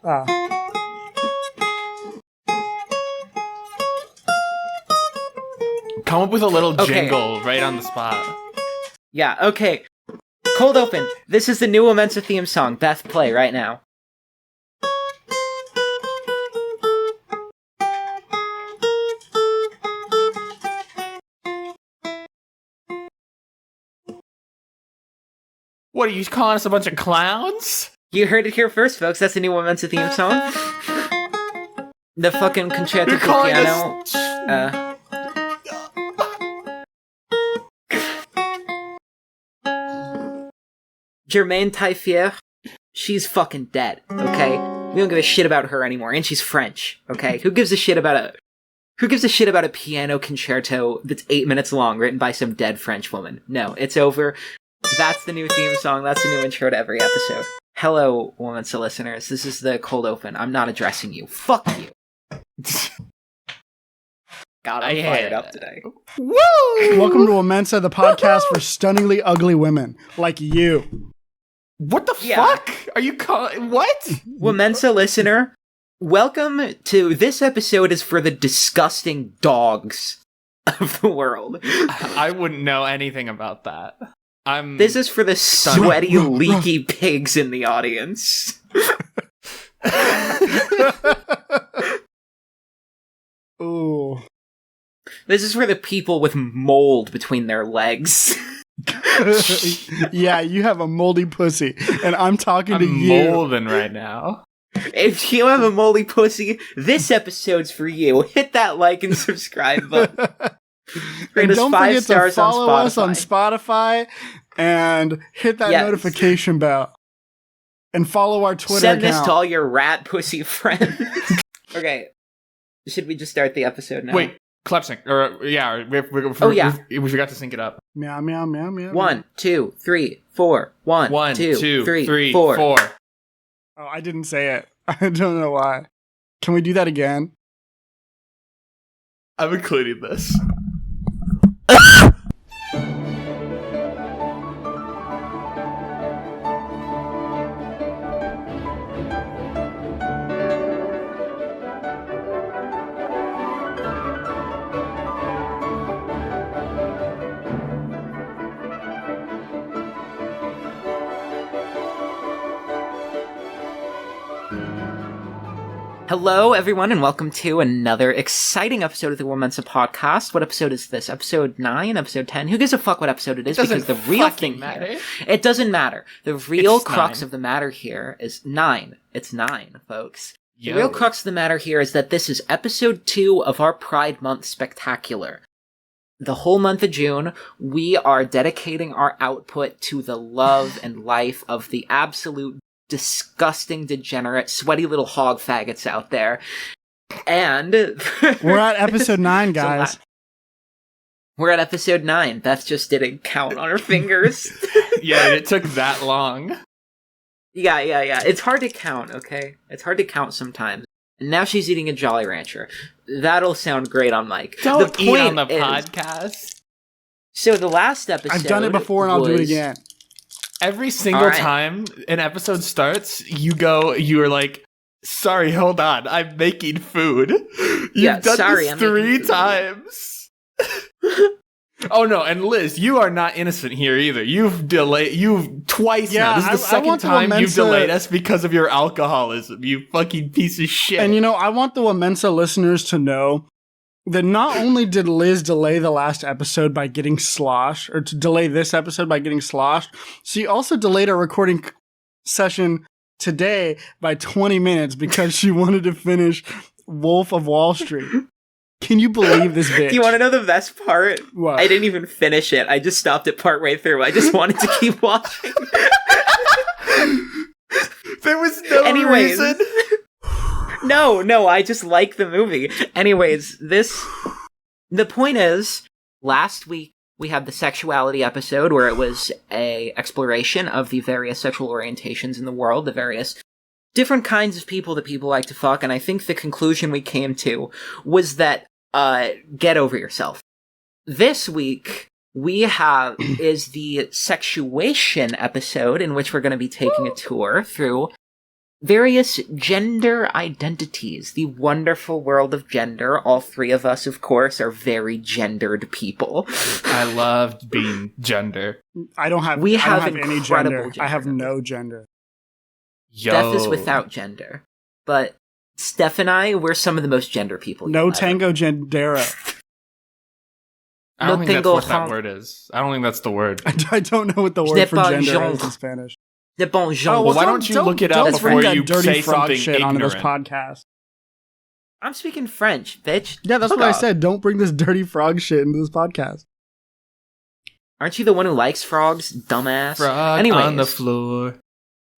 Come up with a little jingle right on the spot. Yeah, okay. Cold open. This is the new WoMENSA theme song. Beth, play right now. What, are you calling us a bunch of clowns? You heard it here first, folks. That's the new WoMENSA theme song. The fucking concerto for piano. Germaine Taillefer, she's fucking dead, okay? We don't give a shit about her anymore, and she's French, okay? Who gives a shit about a piano concerto that's 8 minutes long, written by some dead French woman? No, it's over. That's the new theme song. That's the new intro to every episode. Hello, WoMENSA listeners. This is the cold open. I'm not addressing you. Fuck you. God, I'm fired up today. Woo! Welcome to WoMENSA, the podcast for stunningly ugly women like you. What the fuck? Are you calling... What? WoMENSA listener, welcome to... This episode is for the disgusting dogs of the world. I wouldn't know anything about that. This is for the sweaty, leaky pigs in the audience. Ooh. This is for the people with mold between their legs. Yeah, you have a moldy pussy, and I'm talking to you. I'm molding right now. If you have a moldy pussy, this episode's for you. Hit that like and subscribe button. And don't forget to follow us on Spotify and hit that notification bell. And follow our Twitter account. Send this to all your rat pussy friends. Okay. Should we just start the episode now? Wait, clap sync. We forgot to sync it up. Meow, meow, meow, meow. 1, 2, 3, 4. 1, 2, 3, 4. Oh, I didn't say it. I don't know why. Can we do that again? I'm including this. Hello, everyone, and welcome to another exciting episode of the WoMENSA podcast. What episode is this? Episode 9? Episode 10? Who gives a fuck what episode it is? Because the real thing here... It doesn't matter. The real crux of the matter here is 9. It's 9, folks. Yo. The real crux of the matter here is that this is episode 2 of our Pride Month Spectacular. The whole month of June, we are dedicating our output to the love and life of the absolute disgusting, degenerate, sweaty little hog faggots out there. And we're at episode 9, guys. We're at episode 9. Beth just didn't count on her fingers. Yeah, it took that long. Yeah. It's hard to count, okay? It's hard to count sometimes. And now she's eating a Jolly Rancher. That'll sound great on mic. Don't eat on the podcast. So the last episode... I've done it before and I'll do it again. Every single time an episode starts, you're like, sorry, hold on, I'm making food. You've done this 3 times. Oh no, and Liz, you are not innocent here either. You've twice now. This is the second time you've delayed us because of your alcoholism, you fucking piece of shit. And I want the WoMENSA listeners to know that not only did Liz delay the last episode by getting sloshed, or to delay this episode by getting sloshed, she also delayed our recording session today by 20 minutes because she wanted to finish Wolf of Wall Street. Can you believe this bitch? Do you want to know the best part? What? I didn't even finish it. I just stopped it partway through. I just wanted to keep watching. There was no reason. No, I just like the movie. Anyways, the point is, last week we had the sexuality episode where it was a exploration of the various sexual orientations in the world, the various different kinds of people that people like to fuck, and I think the conclusion we came to was that, get over yourself. This week, we have is the sexuation episode in which we're going to be taking a tour through various gender identities, the wonderful world of gender. All three of us, of course, are very gendered people. I love being gender. I don't have any gender. I have no gender. Steph is without gender. But Steph and I, we're some of the most gender people. No tango gendero. I don't think that's what that word is. I don't think that's the word. I don't know what the word for gender is in Spanish. Well, why don't you look it up before you say something shit onto this podcast? I'm speaking French, bitch. Yeah, that's what I said. Don't bring this dirty frog shit into this podcast. Aren't you the one who likes frogs, dumbass? Frog on the floor.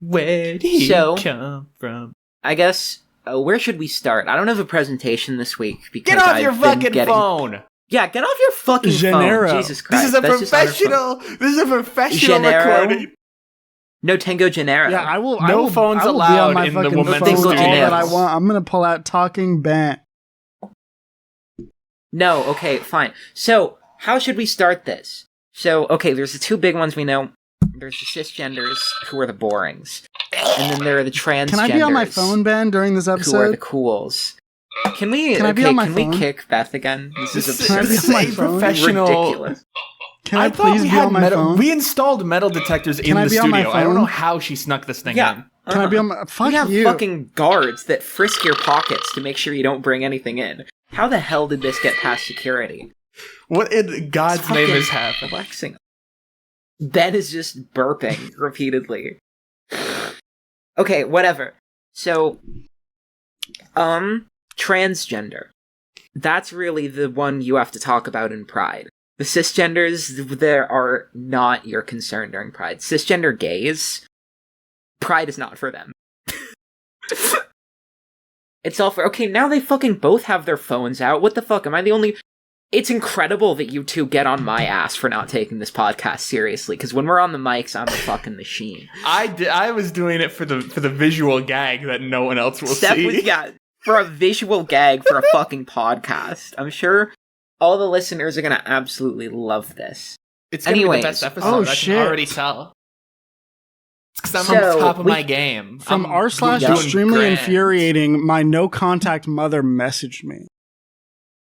Where did he come from? I guess, where should we start? I don't have a presentation this week because Get off your fucking phone! Yeah, get off your fucking phone. Jesus Christ. This is a professional recording. No Tango Genero. Yeah, I will. No phones allowed in the WoMENSA studios. I'm gonna pull out Talking Bant. No, okay, fine. So, how should we start this? So, okay, there's the two big ones we know. There's the cisgenders, who are the borings. And then there are the transgenders. Can I be on my phone, Ben, during this episode? Who are the cools. Can we kick Beth again? This is a professional. Ridiculous. Can I please be on my phone? We installed metal detectors in the studio. I don't know how she snuck this thing in. Can I be on my... Fuck you. We have fucking guards that frisk your pockets to make sure you don't bring anything in. How the hell did this get past security? What in God's name is happening? Flexing. Ben is just burping repeatedly. Okay, whatever. So, transgender. That's really the one you have to talk about in Pride. The cisgenders, there are not your concern during Pride. Cisgender gays, Pride is not for them. It's all for... Okay, now they fucking both have their phones out. What the fuck? Am I the only... It's incredible that you two get on my ass for not taking this podcast seriously, because when we're on the mics, I'm a fucking machine. I was doing it for the visual gag that no one else will see. For a visual gag for a fucking podcast. I'm sure all the listeners are gonna absolutely love this. It's gonna be the best episode. I can already tell. It's because I'm on the top of my game. From r/extremely infuriating, my no contact mother messaged me.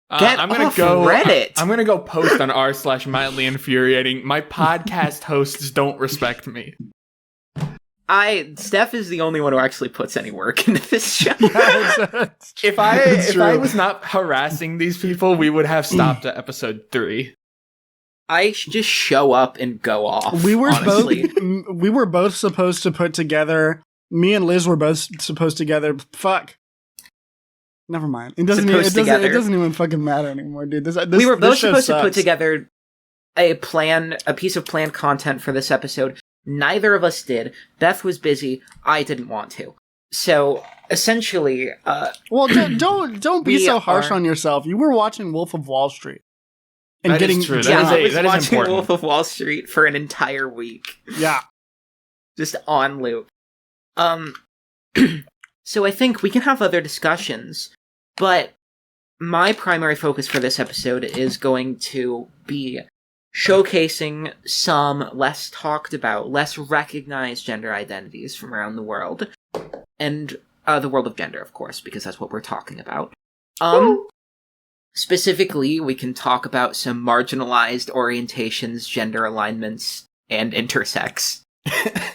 I'm gonna go Reddit. I'm gonna go post on r/mildly infuriating. My podcast hosts don't respect me. Steph is the only one who actually puts any work into this show. If I was not harassing these people, we would have stopped at episode 3. I just show up and go off. We were both supposed to put together. Me and Liz were both supposed together. Fuck. Never mind. It doesn't even fucking matter anymore, dude. We were both supposed to put together a piece of planned content for this episode. Neither of us did. Beth was busy. I didn't want to. So essentially, well, don't be so harsh on yourself. You were watching Wolf of Wall Street and that is true. I was watching Wolf of Wall Street for an entire week. Yeah, just on loop. So I think we can have other discussions, but my primary focus for this episode is going to be showcasing some less talked about, less recognized gender identities from around the world. And the world of gender, of course, because that's what we're talking about. Specifically, we can talk about some marginalized orientations, gender alignments, and intersex. I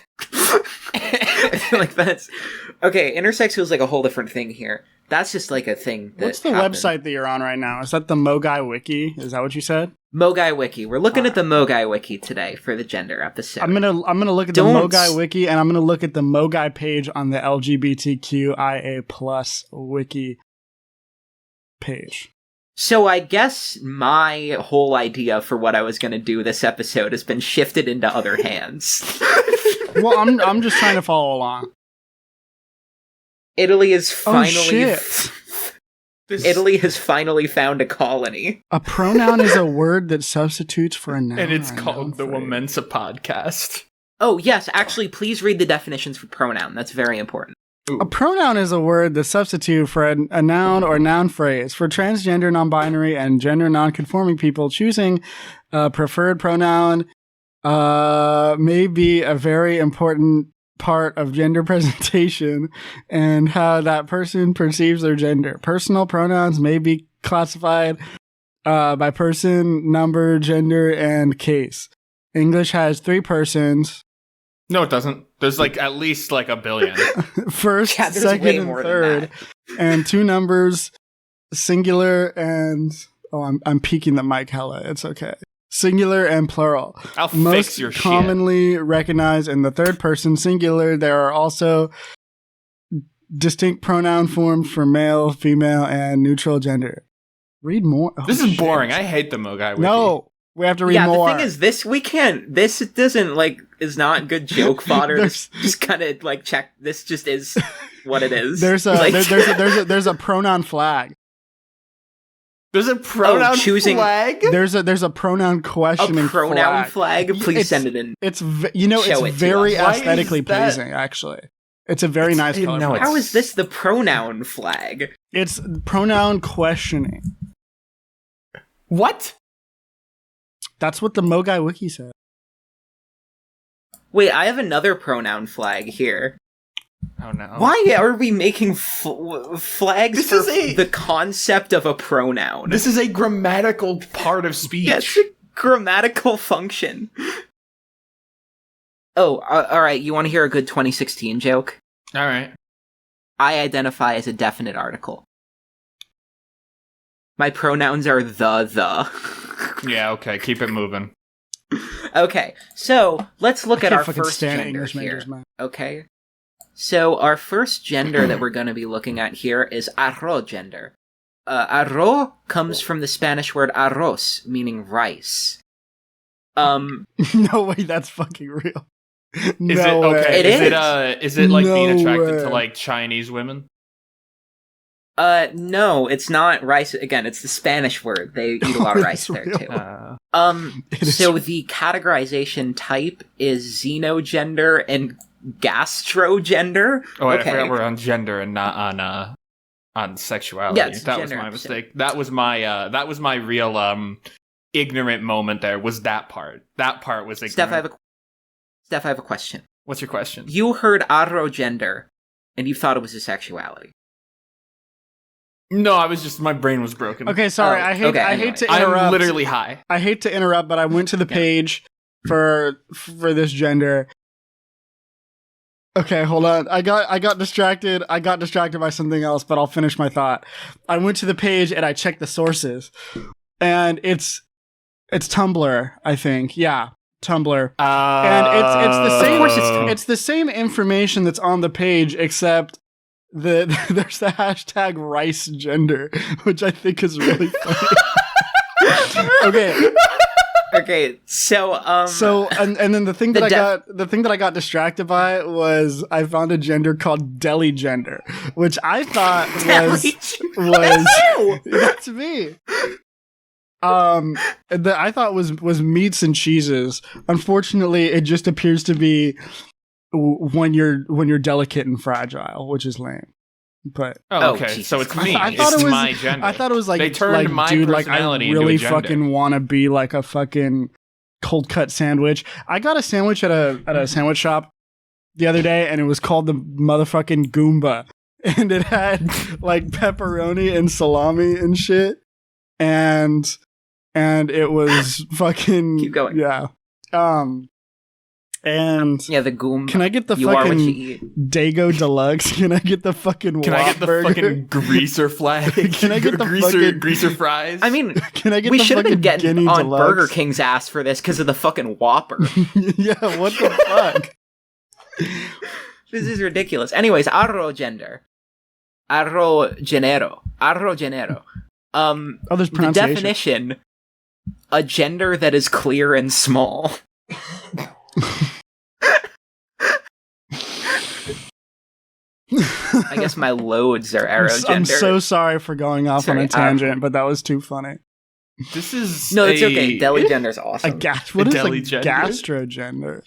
feel like that's... Okay, intersex feels like a whole different thing here. That's just like a thing that What's the website that you're on right now? Is that the Mogai Wiki? Is that what you said? Mogai Wiki. We're looking at the Mogai Wiki today for the gender episode. I'm gonna look at the Mogai Wiki, and I'm gonna look at the Mogai page on the LGBTQIA+ wiki page. So I guess my whole idea for what I was gonna do this episode has been shifted into other hands. Well, I'm just trying to follow along. Italy is finally... Italy has finally found a colony. A pronoun is a word that substitutes for a noun. And it's called the WoMENSA podcast. Oh, yes. Actually, please read the definitions for pronoun. That's very important. Ooh. A pronoun is a word that substitutes for a noun or noun phrase. For transgender, non-binary, and gender non-conforming people, choosing a preferred pronoun may be a very important part of gender presentation and how that person perceives their gender. Personal pronouns may be classified by person, number, gender, and case. English has 3 persons. No, it doesn't. There's like at least like a billion. First, second, and third, and 2 numbers, singular and I'm peeking the mic hella. It's okay. Singular and plural. I'll Most fix your commonly recognized in the third person singular. There are also distinct pronoun forms for male, female, and neutral gender. Read more. This is boring. I hate the Mogai Wiki. No, we have to read more. Yeah, the thing is, this doesn't, like, is not good joke fodder. This just kind of, like, check, this just is what it is. There's a pronoun flag. There's a pronoun flag? There's a pronoun questioning a pronoun flag? Please send it in. It's very aesthetically pleasing, actually. It's a very nice color. How is this the pronoun flag? It's pronoun questioning. What? That's what the Mogai Wiki said. Wait, I have another pronoun flag here. Oh no. Why are we making flags for the concept of a pronoun? This is a grammatical part of speech. Yes, a grammatical function. Oh, alright, you want to hear a good 2016 joke? Alright. I identify as a definite article. My pronouns are the. Yeah, okay, keep it moving. Okay, so let's look at our first gender here. Okay? So our first gender that we're going to be looking at here is arro gender. Arro comes from the Spanish word arroz, meaning rice. No way, that's fucking real. Is it like being attracted to like Chinese women? No, it's not rice. Again, it's the Spanish word. They eat a lot of rice there too. So the categorization type is xenogender and gastrogender. Oh, okay. I forgot we're on gender and not on sexuality. Yeah, that was my mistake. That was my real ignorant moment. There was that part. That part was ignorant. Steph, I have a question. What's your question? You heard arrogender, and you thought it was a sexuality. No, my brain was broken. Okay, sorry. I hate to interrupt. I'm literally high. I hate to interrupt, but I went to the page for this gender. Okay, hold on. I got distracted. I got distracted by something else, but I'll finish my thought. I went to the page and I checked the sources. And it's Tumblr, I think. Yeah, Tumblr. And it's the same. Of course it's the same information that's on the page, except there's the hashtag rice gender, which I think is really funny. Okay, so and then the thing that I got distracted by was I found a gender called deli gender, which I thought was that's me. That I thought was meats and cheeses. Unfortunately, it just appears to be when you're delicate and fragile, which is lame. But okay, so it's me. It's my gender. I thought it was like they turned my personality I really into a gender. fucking want to be like a fucking cold cut sandwich. I got a sandwich at a sandwich shop the other day, and it was called the motherfucking Goomba, and it had like pepperoni and salami and shit, and it was fucking keep going. Yeah. And yeah, the Goom. Can I get the fucking Dago Deluxe? Can I get the fucking Can I get the fucking greaser flag? Can I get the greaser fries? I mean, can I get we the should have been getting Guinea on Deluxe? Burger King's ass for this because of the fucking Whopper. Yeah, what the fuck? This is ridiculous. Anyways, arro genero. There's the definition: a gender that is clear and small. I guess my loads are arrogender. I'm so sorry for going off on a tangent, but that was too funny. This is it's okay. Deli-gender's awesome. What is gastrogender?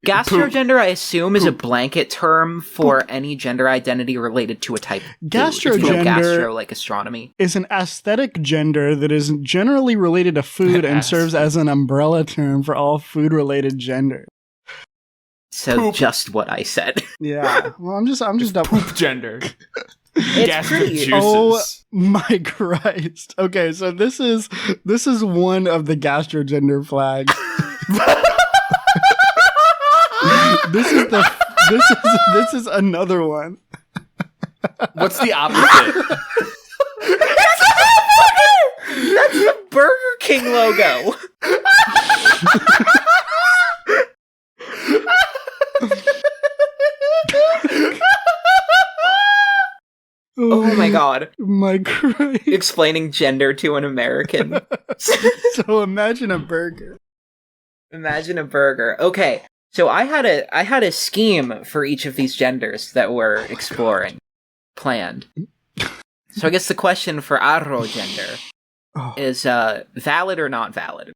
Gastrogender, I assume, is a blanket term for any gender identity related to a type of food. Gastro, like astronomy, is an aesthetic gender that is generally related to food and serves as an umbrella term for all food-related genders. So poop. Just what I said. Yeah. Well, I'm just double. Poop gender. It's pretty. Juices. Oh my Christ. Okay, so this is one of the gastrogender flags. This is another one. What's the opposite? That's the Burger King logo. Oh my god. My Christ. Explaining gender to an American. So imagine a burger. Imagine a burger. Okay, so I had a scheme for each of these genders that we're exploring, planned. So I guess the question for arro gender is valid or not valid?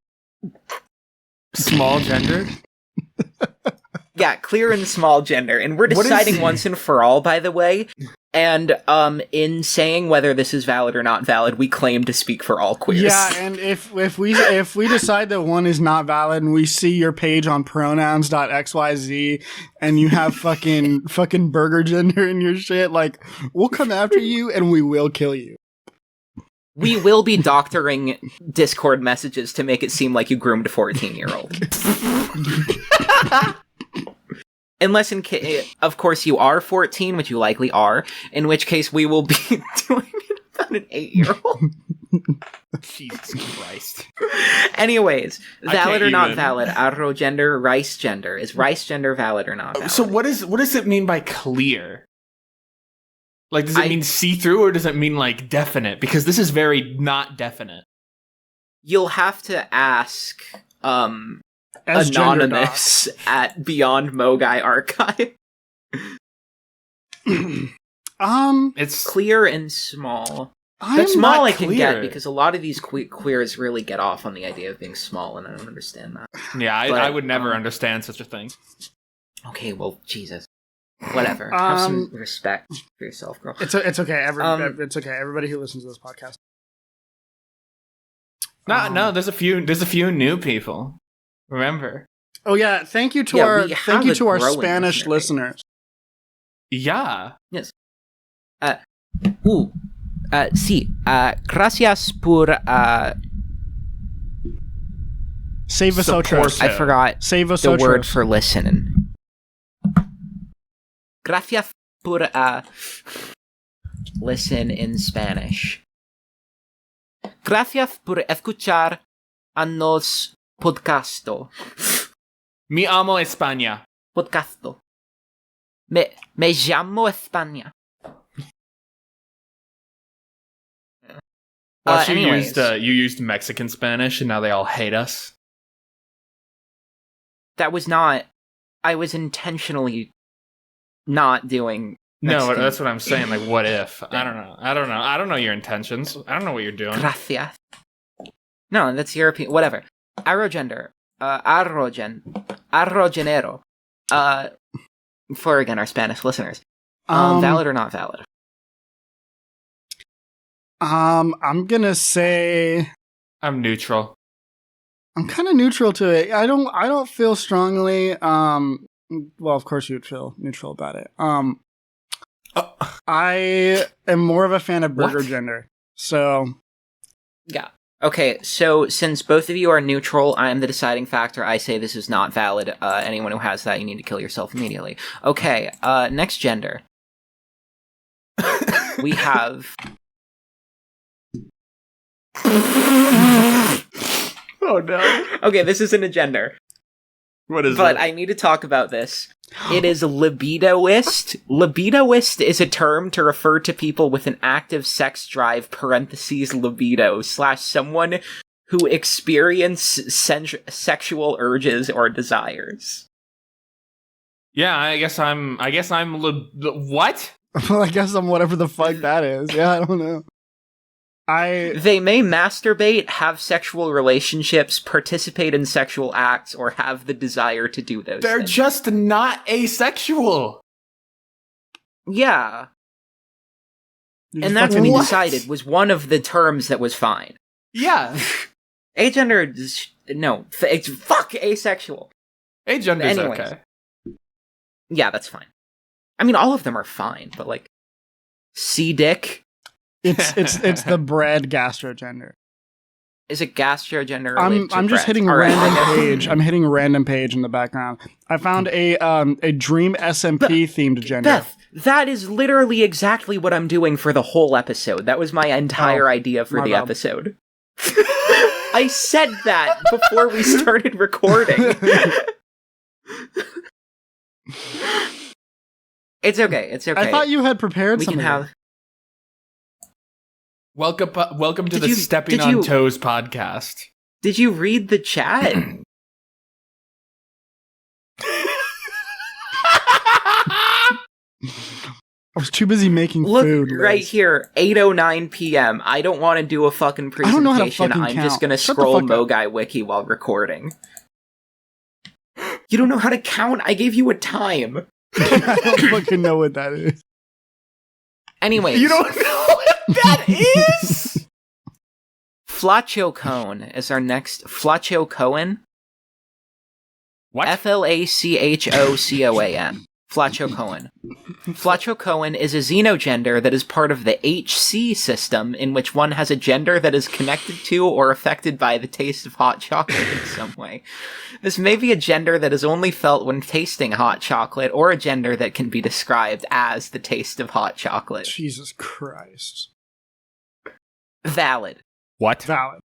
Small gendered? Yeah, clear and small gender. And we're deciding once and for all, by the way. And in saying whether this is valid or not valid, we claim to speak for all queers. Yeah, and if we decide that one is not valid and we see your page on pronouns.xyz and you have fucking burger gender in your shit, like, we'll come after you and we will kill you. We will be doctoring Discord messages to make it seem like you groomed a 14-year-old. Unless, of course, you are 14, which you likely are, in which case we will be doing it about an 8-year-old. Jesus Christ. Anyways, valid or not valid? Arro gender, rice gender. Is rice gender valid or not valid? So what does it mean by clear? Like, does it mean see-through or does it mean, like, definite? Because this is very not definite. You'll have to ask, Anonymous at Beyond Mogai Archive. It's clear and small. But small I can get, because a lot of these queers really get off on the idea of being small, and I don't understand that. Yeah, I would never understand such a thing. Okay, well, Jesus. Whatever. Have some respect for yourself, girl. It's okay. It's okay. Everybody who listens to this podcast. No, there's a few new people. Remember. Oh yeah, thank you to our Spanish listeners. Yeah. Yes. Sí. Gracias por Save vosotros. I forgot the word for listening. Gracias por listen in Spanish. Gracias por escuchar a nos podcasto. Mi amo España. Podcasto. Me llamo España. Well, you used Mexican Spanish and now they all hate us. That was not... I was intentionally not doing Mexican. No, that's what I'm saying. Like, what if? I don't know. I don't know your intentions. I don't know what you're doing. Gracias. No, that's European. Whatever. Arrogender. Arrogenero. For, again, our Spanish listeners. Valid or not valid? I'm gonna say... I'm neutral. I'm kind of neutral to it. I don't feel strongly. Well, of course you'd feel neutral about it. I am more of a fan of burger gender. So, yeah. Okay, so since both of you are neutral, I am the deciding factor. I say this is not valid. Anyone who has that, you need to kill yourself immediately. Okay, next gender. We have... Oh no. Okay, this isn't a gender. What is it? But I need to talk about this. It is libidoist. Libidoist is a term to refer to people with an active sex drive, parentheses, libido, / someone who experience sexual urges or desires. Yeah, I guess I'm what? Well, I guess I'm whatever the fuck that is. Yeah, I don't know. They may masturbate, have sexual relationships, participate in sexual acts, or have the desire to do those They're things. just not asexual. Yeah. And that's what we decided was one of the terms that was fine. Yeah. Agender, no. Fuck asexual. Agender's okay. Yeah, that's fine. I mean, all of them are fine, but like, C-dick. It's the bread gastrogender. Is it gastrogender related I'm to just bread? hitting random page. I'm hitting random page in the background. I found a Dream SMP themed gender. Beth, that is literally exactly what I'm doing for the whole episode. That was my entire idea for the episode. I said that before we started recording. It's okay. It's okay. I thought you had prepared something. We can have. Welcome to the Stepping on Toes podcast. Did you read the chat? I was too busy making food. Look right here, 8:09 p.m. I don't want to do a fucking presentation. I don't know how to fucking count. I'm just gonna scroll Mogai Wiki while recording. You don't know how to count? I gave you a time. I don't fucking know what that is. Anyways. You don't know what that is? Flacho Cone is our next. Flacho Cohen? What? Flachocoan. Flacho Cohen. Flacho Cohen is a xenogender that is part of the HC system, in which one has a gender that is connected to or affected by the taste of hot chocolate in some way. This may be a gender that is only felt when tasting hot chocolate, or a gender that can be described as the taste of hot chocolate. Jesus Christ. Valid. What? Valid.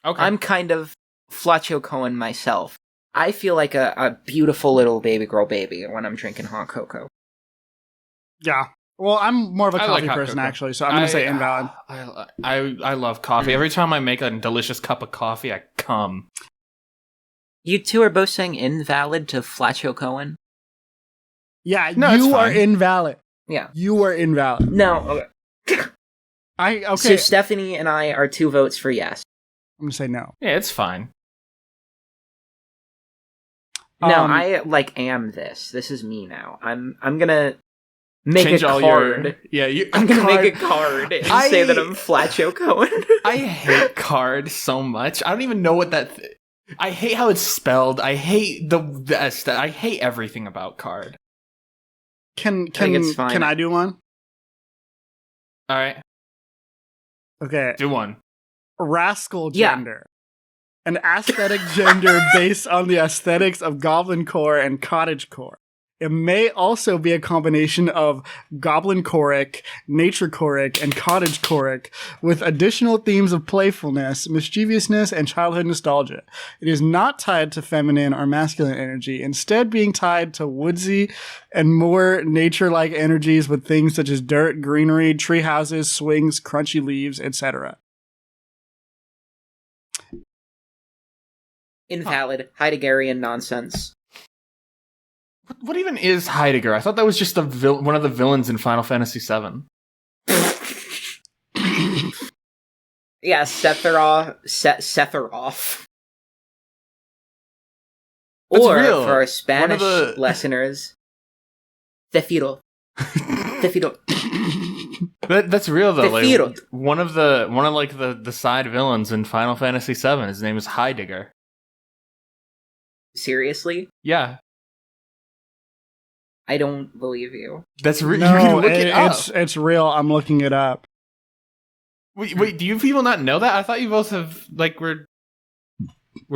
Okay. I'm kind of Flacho Cohen myself. I feel like a beautiful little baby girl baby when I'm drinking hot cocoa. Yeah. Well, I'm more of a coffee like person, cocoa. actually, so I'm going to say invalid. I love coffee. Every time I make a delicious cup of coffee, I come. You two are both saying invalid to Flacho Cohen? Yeah, no, you are invalid. Yeah. You are invalid. No, okay. Okay. So Stephanie and I are 2 votes for yes. I'm going to say no. Yeah, it's fine. No, I am this. This is me now. I'm gonna make a card. I'm gonna make a card and say that I'm Flacho Cohen. I hate card so much. I don't even know what that. I hate how it's spelled. I hate I hate everything about card. Can fine. Can I do one? All right. Okay. Do one. Rascal gender. An aesthetic gender based on the aesthetics of goblin core and cottage core. It may also be a combination of goblin choric, nature choric, and cottage choric, with additional themes of playfulness, mischievousness, and childhood nostalgia. It is not tied to feminine or masculine energy, instead being tied to woodsy and more nature-like energies with things such as dirt, greenery, tree houses, swings, crunchy leaves, etc. Invalid. Heideggerian nonsense. What even is Heidegger? I thought that was just one of the villains in Final Fantasy VII. Yeah, Sephiroth. That's or, real. for our Spanish listeners, Zefiro. Zefiro. That's real though. Zefiro. Like, one of the side villains in Final Fantasy VII. His name is Heidegger. Seriously? Yeah. I don't believe you. That's real. No, you can look it up. It's real. I'm looking it up. Wait, do you people not know that? I thought you both have we're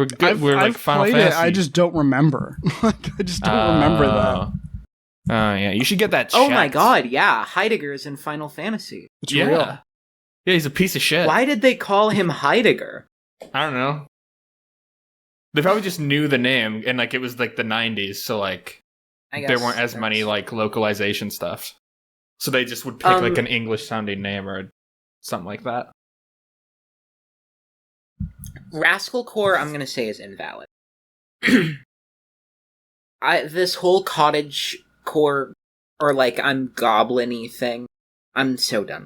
good. We're like I've Final played Fantasy. I just don't remember. I just don't remember that. Oh yeah, you should get that checked. Oh my god, yeah. Heidegger is in Final Fantasy. It's real. Yeah, he's a piece of shit. Why did they call him Heidegger? I don't know. They probably just knew the name, and it was the 90s, so I guess there weren't as many localization stuff. So they just would pick an English sounding name or something like that. Rascal Core, I'm gonna say, is invalid. This whole cottage core or I'm goblin-y thing, I'm so done.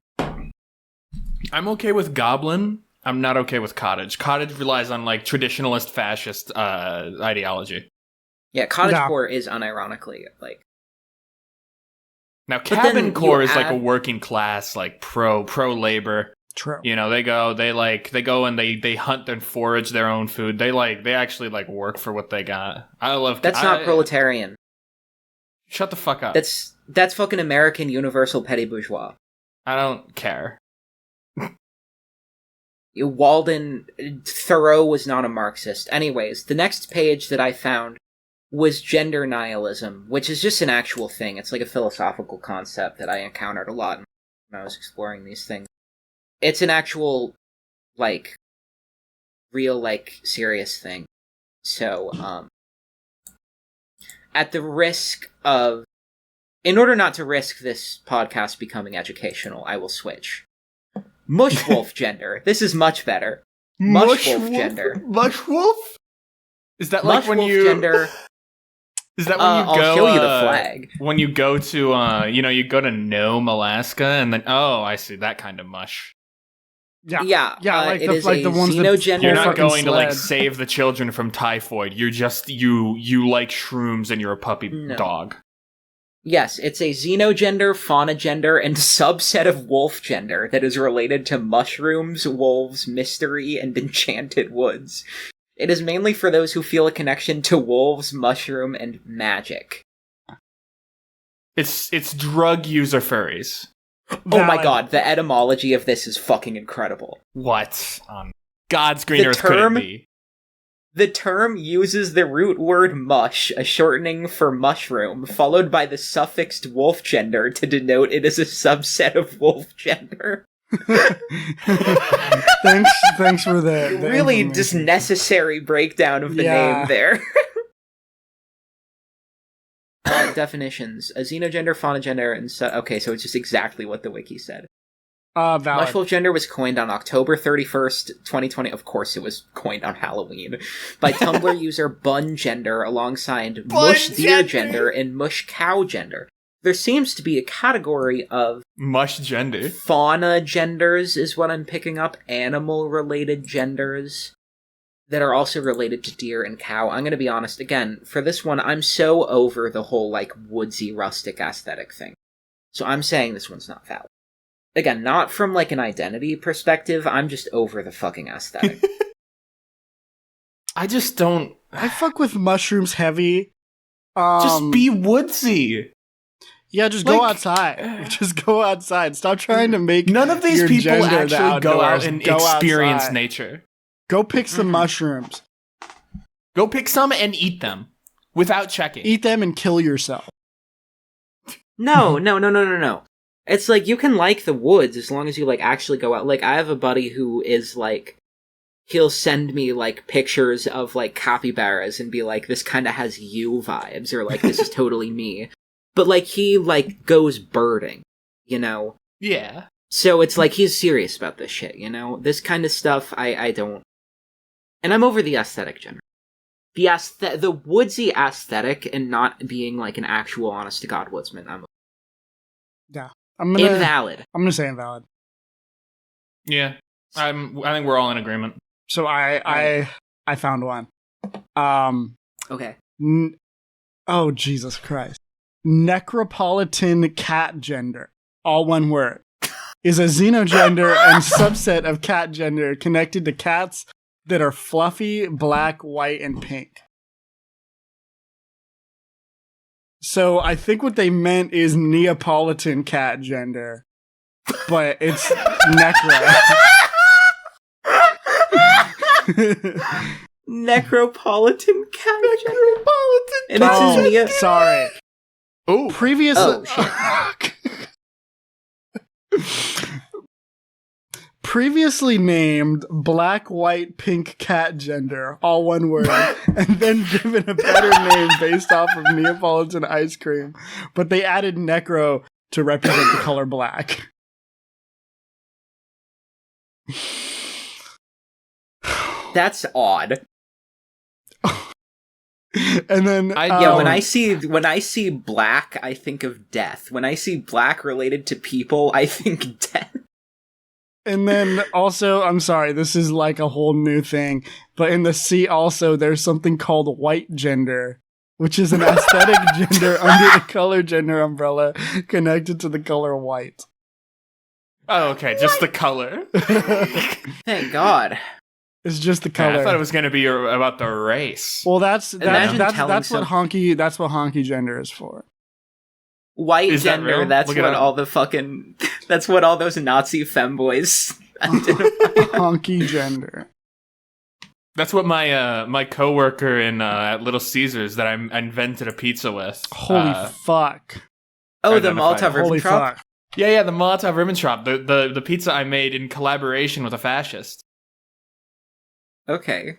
I'm okay with goblin. I'm not okay with cottage. Cottage relies on traditionalist fascist ideology. Yeah, cottage core is unironically Now cabin core is a working class pro labor. True. You know, they go and they hunt and forage their own food. They actually work for what they got. That's not proletarian. Shut the fuck up. That's fucking American universal petty bourgeois. I don't care. Thoreau was not a Marxist. Anyways, the next page that I found was gender nihilism, which is just an actual thing. It's like a philosophical concept that I encountered a lot when I was exploring these things. It's an actual, real, serious thing. So, at the risk of... In order not to risk this podcast becoming educational, I will switch. Mushwolf gender. This is much better. Mushwolf gender. Mushwolf? Is that like when you... gender... Is that when you go... I'll show you the flag. When you go to, you go to Nome, Alaska, and then... Oh, I see. That kind of mush. Yeah, like it is the ones xenogender. You're not going to save the children from typhoid. You're just you like shrooms and you're a puppy dog. Yes, it's a xenogender, faunagender, and subset of wolf gender that is related to mushrooms, wolves, mystery, and enchanted woods. It is mainly for those who feel a connection to wolves, mushroom, and magic. It's drug user furries. Oh my god, the etymology of this is fucking incredible. What on God's green earth could it be? The term uses the root word mush, a shortening for mushroom, followed by the suffixed wolf gender to denote it as a subset of wolf gender. Thanks for that. Really just necessary breakdown of the name there. Definitions. A xenogender, faunagender, and okay, so it's just exactly what the wiki said. Valid. Mushwolf gender was coined on October 31st, 2020. Of course it was coined on Halloween. By Tumblr user Bun Gender alongside Mush Deer Gender and Mush Cow Gender. There seems to be a category of... Mush gender. Fauna genders is what I'm picking up. Animal-related genders that are also related to deer and cow. I'm going to be honest, again, for this one, I'm so over the whole, woodsy, rustic aesthetic thing. So I'm saying this one's not valid. Again, not from, an identity perspective, I'm just over the fucking aesthetic. I just don't... I fuck with mushrooms heavy. Just be woodsy. Yeah, just go outside. Just go outside. Stop trying to make none of these people actually go out and experience nature. Go pick some mushrooms. Go pick some and eat them without checking. Eat them and kill yourself. No. It's you can like the woods as long as you actually go out. I have a buddy who is he'll send me pictures of capybaras and be this kind of has you vibes, or this is totally me. But he goes birding, you know? Yeah. So it's he's serious about this shit, you know? This kind of stuff I don't. And I'm over the aesthetic generally. The woodsy aesthetic and not being an actual honest to God woodsman. Yeah. Invalid. I'm gonna say invalid. Yeah. I think we're all in agreement. So I found one. Okay. Oh Jesus Christ. Necropolitan cat gender, all one word, is a xenogender and subset of cat gender connected to cats that are fluffy, black, white, and pink. So I think what they meant is Neapolitan cat gender, but it's necro. Necropolitan cat gender. And it's sorry. Oh, previously. Previously named black, white, pink cat gender, all one word, and then given a better name based off of Neapolitan ice cream, but they added necro to represent the color black. That's odd. And then when I see black, I think of death. When I see black related to people, I think death. And then also, I'm sorry, this is a whole new thing, but in the C also, there's something called white gender, which is an aesthetic gender under the color gender umbrella connected to the color white. Oh, okay, just the color. Thank God. It's just the color. I thought it was going to be about the race. Well, that's what honky gender is for. White is gender. That's what all the fucking. That's what all those Nazi femboys identify. Honky gender. That's what my coworker in at Little Caesars that I invented a pizza with. Holy fuck! Oh, the Molotov Ribbentrop. Yeah, the Molotov Ribbentrop. The pizza I made in collaboration with a fascist. Okay.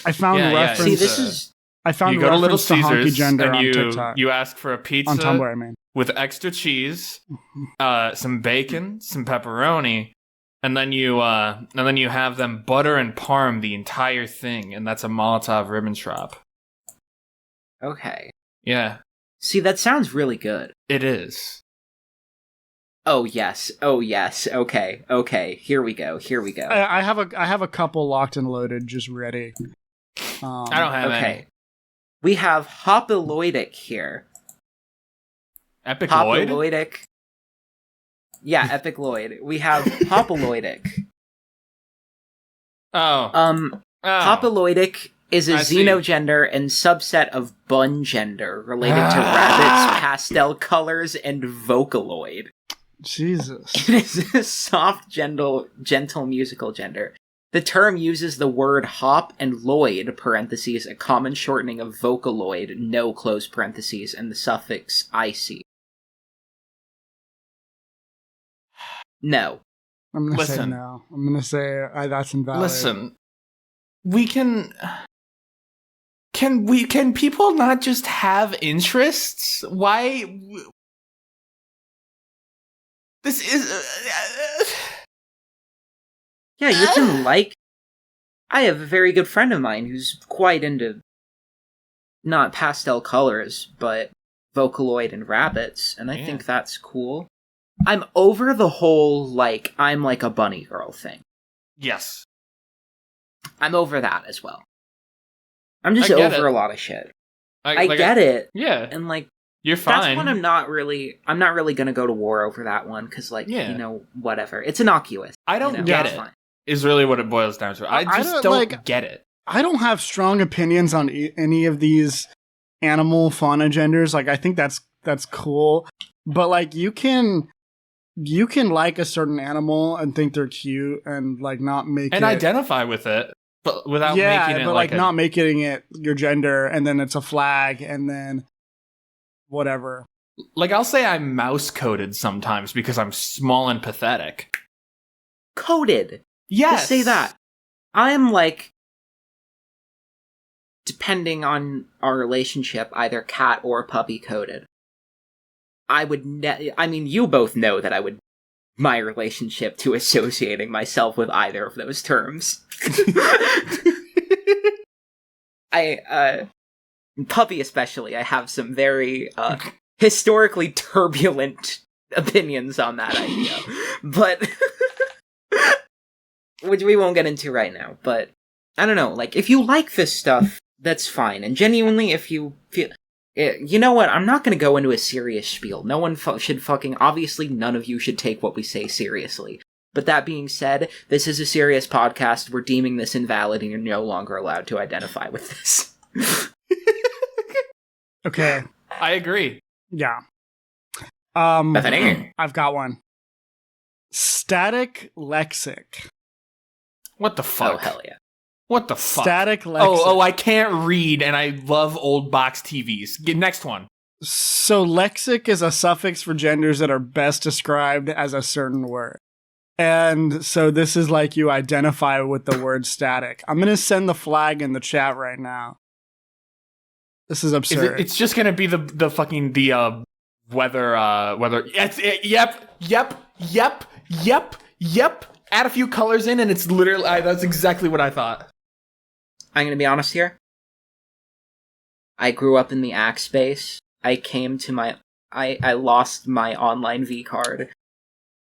I found reference. See, this is. I found you go to Little Caesars gender and on TikTok. You ask for a pizza on Tumblr, I mean, with extra cheese, some bacon, some pepperoni, and then you have them butter and parm the entire thing, and that's a Molotov Ribbentrop. Okay. Yeah. See, that sounds really good. It is. Oh yes. Okay. Here we go. I have a couple locked and loaded, just ready. I don't have any. We have Hopiloidic here. Epic Lloyd? Hopiloidic. Yeah, Epic Lloyd. We have Hopiloidic. Hopiloidic is a xenogender and subset of bun gender related to rabbits, pastel colors, and Vocaloid. Jesus. It is a soft, gentle musical gender. The term uses the word hop and loid, parentheses, a common shortening of Vocaloid, no close parentheses, and the suffix ic. No. I'm going to say no. I'm going to say that's invalid. Listen, we can people not just have interests? Why? This is... Yeah, you can like... I have a very good friend of mine who's quite into not pastel colors, but Vocaloid and rabbits, and I think that's cool. I'm over the whole, like, I'm like a bunny girl thing. Yes. I'm over that as well. I'm just over a lot of shit. I get it. Yeah. And, like, you're fine. That's one I'm not really gonna go to war over that one, because, like, you know, whatever. It's innocuous. I don't get it. Fine. Is really what it boils down to. I just don't get it. I don't have strong opinions on any of these animal fauna genders. Like, I think that's cool. But, like, you can like a certain animal and think they're cute and, like, not make and identify with it, but without making it but not making it your gender, and then it's a flag, and then whatever. Like, I'll say I'm mouse coded sometimes because I'm small and pathetic. Coded. Yes. Just say that. I am, like, depending on our relationship, either cat or puppy coded. I would I mean, you both know that I would my relationship to associating myself with either of those terms. Puppy especially, I have some very historically turbulent opinions on that idea. But which we won't get into right now, but I don't know, like, if you like this stuff, that's fine. And genuinely, if you feel... You know what? I'm not going to go into a serious spiel. No one should fucking... Obviously, none of you should take what we say seriously. But that being said, this is a serious podcast. We're deeming this invalid, and you're no longer allowed to identify with this. Okay. I agree. Yeah. Bethany. I've got one. Static lexic. What the fuck? Oh, hell yeah. What the fuck? Static lexic. Oh, I can't read, and I love old box TVs. Next one. So lexic is a suffix for genders that are best described as a certain word. And so this is like you identify with the word static. I'm going to send the flag in the chat right now. This is absurd. It's just going to be the fucking weather. Yep. Add a few colors in, and it's literally... that's exactly what I thought. I'm going to be honest here. I grew up in the ACK space. I came to my... I lost my online V card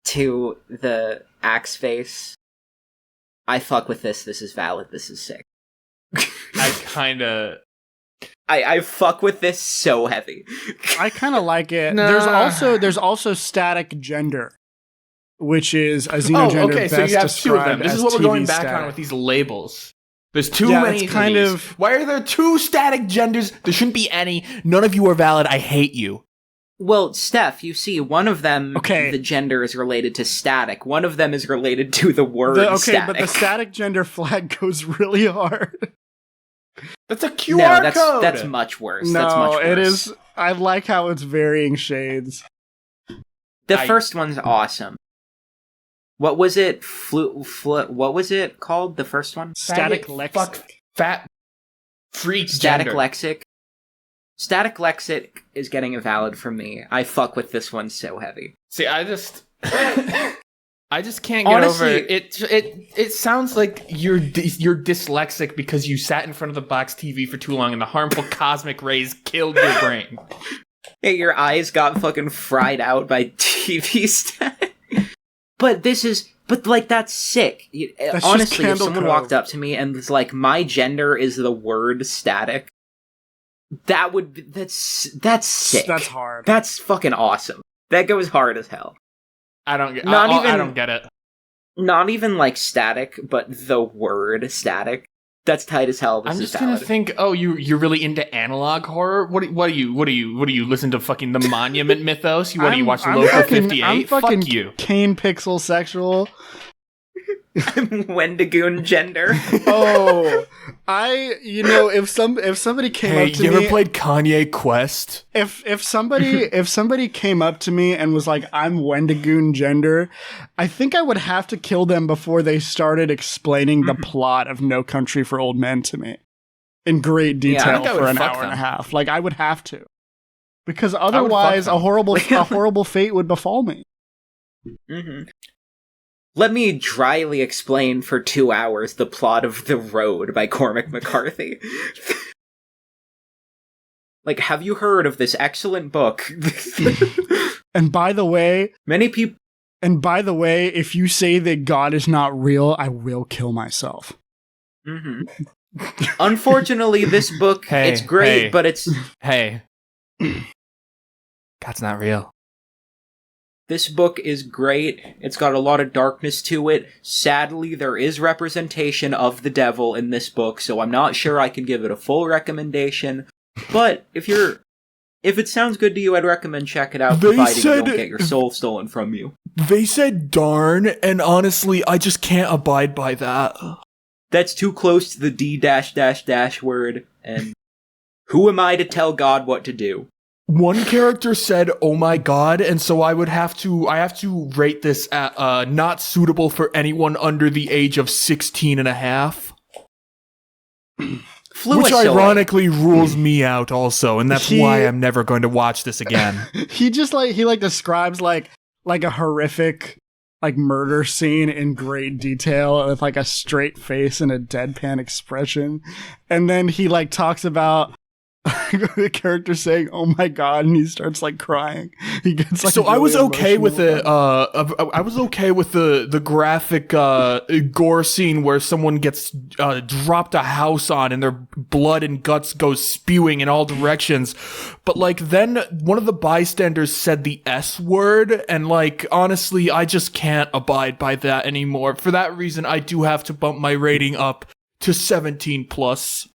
to the ACK space. I fuck with this. This is valid. This is sick. I kind of... I fuck with this so heavy. I kind of like it. Nah. There's also static gender. which is a xenogender okay, best so you have described two of them. This is what we're TV going back static. on with these labels. There's too many kind of these. of. Why are there two static genders? There shouldn't be any. None of you are valid. I hate you. Well, Steph, you see, one of them, the gender is related to static. One of them is related to the word static. But the static gender flag goes really hard. That's a QR code. That's much worse. No, that's much worse. It is. I like how it's varying shades. The first one's awesome. What was it? What was it called? The first one? Static lexic. Fuck, fat freak static gender. lexic. Static lexic is getting a valid from me. I fuck with this one so heavy. See, I just can't get over it. It sounds like you're dyslexic because you sat in front of the box TV for too long and the harmful cosmic rays killed your brain. Yeah, your eyes got fucking fried out by TV static. But that's sick. That's honestly, if someone walked up to me and was like, "My gender is the word static," that's sick. That's hard. That's fucking awesome. That goes hard as hell. I don't get. I don't get it. Not even like static, but the word static. That's tight as hell. I'm just gonna think. Oh, you're really into analog horror. What do you listen to? Fucking the Monument Mythos. Do you watch Local 58? Fuck you. Cane pixel sexual. I'm Wendigoon gender. Oh, if somebody came up to me, you ever played Kanye Quest? If somebody came up to me and was like, "I'm Wendigoon gender," I think I would have to kill them before they started explaining the plot of No Country for Old Men to me in great detail for an hour and a half. Like I would have to, because otherwise a horrible fate would befall me. Mm-hmm. Let me dryly explain for 2 hours the plot of The Road by Cormac McCarthy. Like, have you heard of this excellent book? And by the way, if you say that God is not real, I will kill myself. Mm-hmm. Unfortunately, this book, it's great, but it's... Hey. God's not real. This book is great. It's got a lot of darkness to it. Sadly, there is representation of the devil in this book, so I'm not sure I can give it a full recommendation. But if it sounds good to you, I'd recommend check it out, provided you don't get your soul stolen from you. They said darn, and honestly, I just can't abide by that. That's too close to the D-dash word, and who am I to tell God what to do? One character said, "Oh my god," and so I have to rate this at not suitable for anyone under the age of 16 and a half. Which ironically rules me out also, and that's why I'm never going to watch this again. He describes like a horrific murder scene in great detail with a straight face and a deadpan expression. And then he talks about the character saying, "Oh my god," and he starts crying. He gets so really I was okay with it. I was okay with the graphic gore scene where someone gets dropped a house on and their blood and guts goes spewing in all directions. But then one of the bystanders said the S word, and honestly, I just can't abide by that anymore. For that reason, I do have to bump my rating up to 17 plus.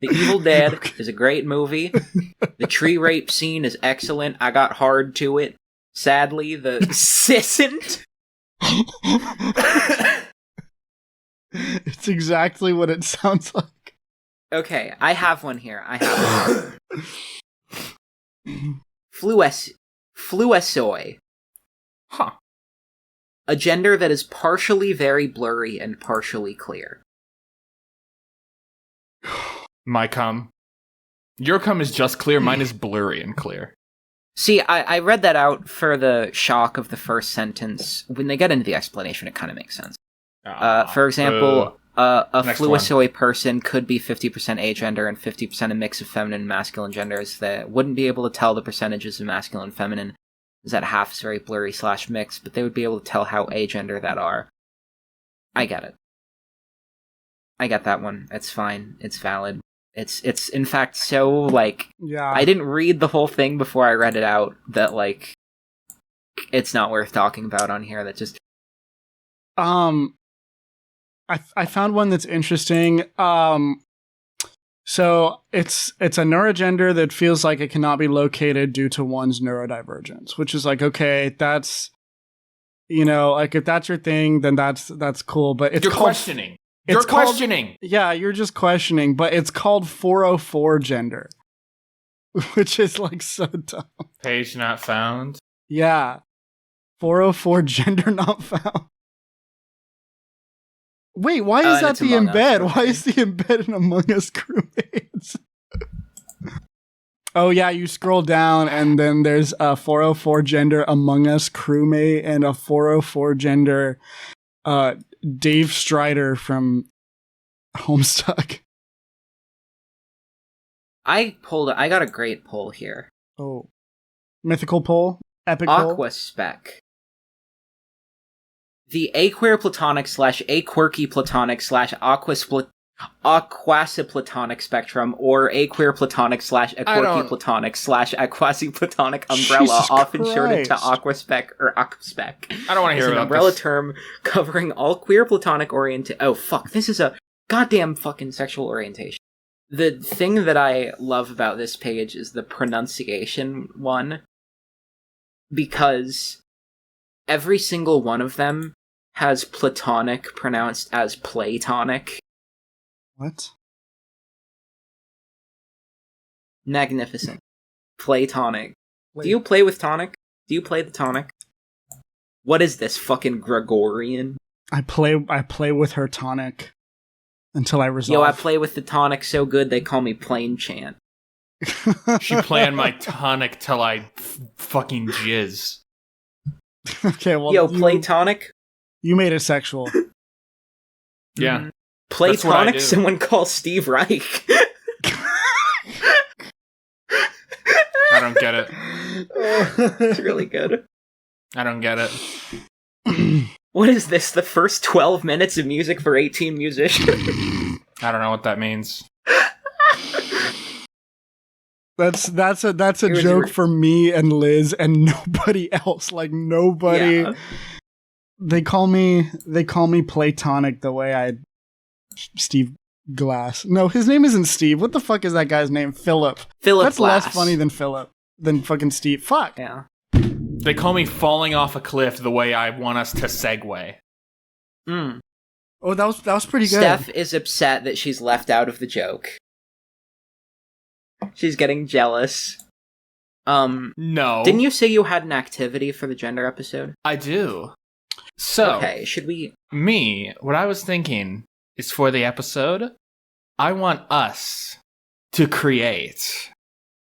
The Evil Dead is a great movie. The tree rape scene is excellent. I got hard to it. Sadly, the isn't. It's exactly what it sounds like. Okay, I have one here. Fluesoi. Huh. A gender that is partially very blurry and partially clear. My cum. Your cum is just clear, mine is blurry and clear. See, I read that out for the shock of the first sentence. When they get into the explanation, it kind of makes sense. For example, a fluesoi person could be 50% agender and 50% a mix of feminine and masculine genders that wouldn't be able to tell the percentages of masculine and feminine, is that half is very blurry / mixed, but they would be able to tell how agender that are. I get it. I get that one. It's fine. It's valid. It's in fact so, yeah. I didn't read the whole thing before I read it out, that, it's not worth talking about on here. That just I found one that's interesting. So it's a neurogender that feels like it cannot be located due to one's neurodivergence, which is like, okay, that's, like if that's your thing, then that's cool. But it's questioning. You're questioning. Yeah, you're just questioning, but it's called 404 gender, which is like so dumb. Page not found. Yeah. 404 gender not found. Wait, why is that the embed? Why is the embed in Among Us crewmates? Oh yeah, you scroll down and then there's a 404 gender Among Us crewmate and a 404 gender Dave Strider from Homestuck. I got a great poll here. Oh. Mythical poll? Epic poll? Aquaspec. The aqueer platonic / aquirky platonic / aquasiplatonic spectrum, or aqueer platonic / aquirky platonic / aquasiplatonic umbrella, Jesus often Christ. shortened to aquaspec or aquaspec. I don't want to hear an about umbrella this. term covering all queer platonic oh fuck, this is a goddamn fucking sexual orientation. The thing that I love about this page is the pronunciation one, because every single one of them has platonic pronounced as platonic. What? Magnificent. Platonic. Wait. Do you play with tonic? Do you play the tonic? What is this, fucking Gregorian? I play with her tonic until I resolve. Yo, I play with the tonic so good they call me Plain Chant. She playing my tonic till I fucking jizz. Okay, well, yo, Platonic. You made it sexual. Yeah. Platonic. Someone call Steve Reich. I don't get it. It's really good. I don't get it. What is this? The first 12 minutes of music for 18 musicians? I don't know what that means. That's a joke for me and Liz and nobody else. Like nobody. Yeah. They call me Platonic the way Steve Glass. No, his name isn't Steve. What the fuck is that guy's name? Philip. That's Glass. Less funny than Philip. Than fucking Steve. Fuck. Yeah. They call me falling off a cliff the way I want us to segue. Mm. Oh, that was pretty good. Steph is upset that she's left out of the joke. She's getting jealous. No. Didn't you say you had an activity for the gender episode? I do. So, okay, should we... what I was thinking is for the episode, I want us to create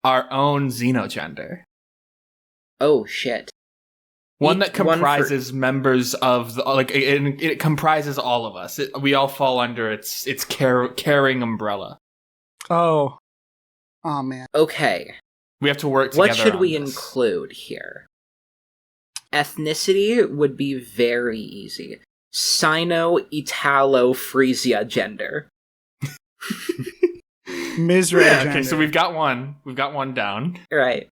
our own xenogender. Oh, shit. One that comprises members of the, it comprises all of us. We all fall under its caring umbrella. Oh man. Okay. We have to work together. What should we include here? Ethnicity would be very easy. Sino-Italo-Frisia gender. Misra gender. Okay, so we've got one. We've got one down. Right.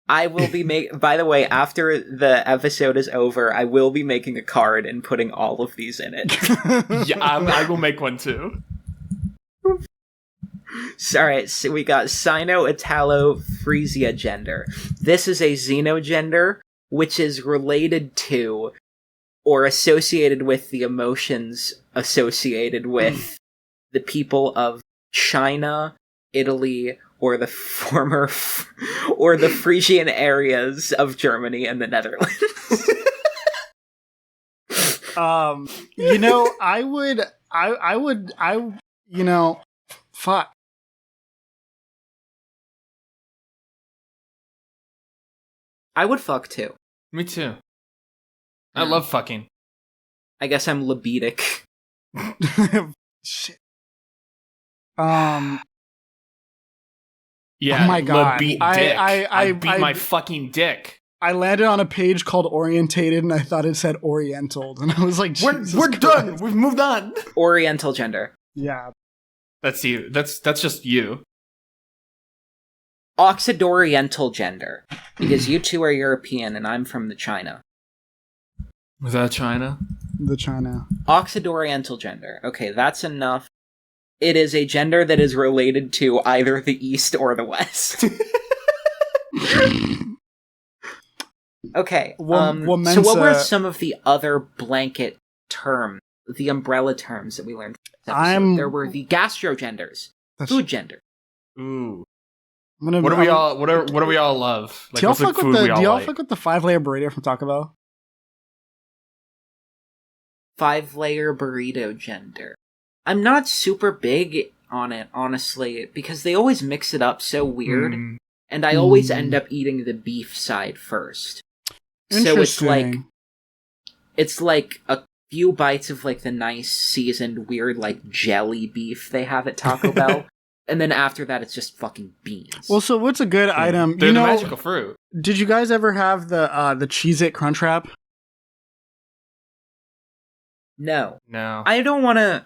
I will be by the way, after the episode is over, I will be making a card and putting all of these in it. Yeah, I will make one too. Alright, so we got Sino-Italo-Frisia gender. This is a xenogender, which is related to or associated with the emotions associated with the people of China, Italy, or the Frisian areas of Germany and the Netherlands. Fuck. I would fuck too. Me too. I love fucking. I guess I'm libidic. Shit. Yeah. Oh my god. I beat my fucking dick. I landed on a page called Orientated, and I thought it said Oriental, and I was like, "We're done. We've moved on." Oriental gender. Yeah. That's you. That's just you. Occidoriental gender. Because you two are European and I'm from the China. Was that China? The China. Occidoriental gender. Okay, that's enough. It is a gender that is related to either the East or the West. Okay, WoMENSA. So what were some of the other blanket terms, the umbrella terms that we learned from this episode? There were the gastrogenders, food gender. Ooh. What do we all love? Like, do y'all fuck with the 5-layer burrito from Taco Bell? 5-layer burrito gender. I'm not super big on it, honestly, because they always mix it up so weird, and I always end up eating the beef side first. So it's like a few bites of like the nice seasoned weird like jelly beef they have at Taco Bell, and then after that it's just fucking beans. Well, so what's a good item? They're the magical fruit. Did you guys ever have the Cheez-It Crunchwrap? No. I don't want to.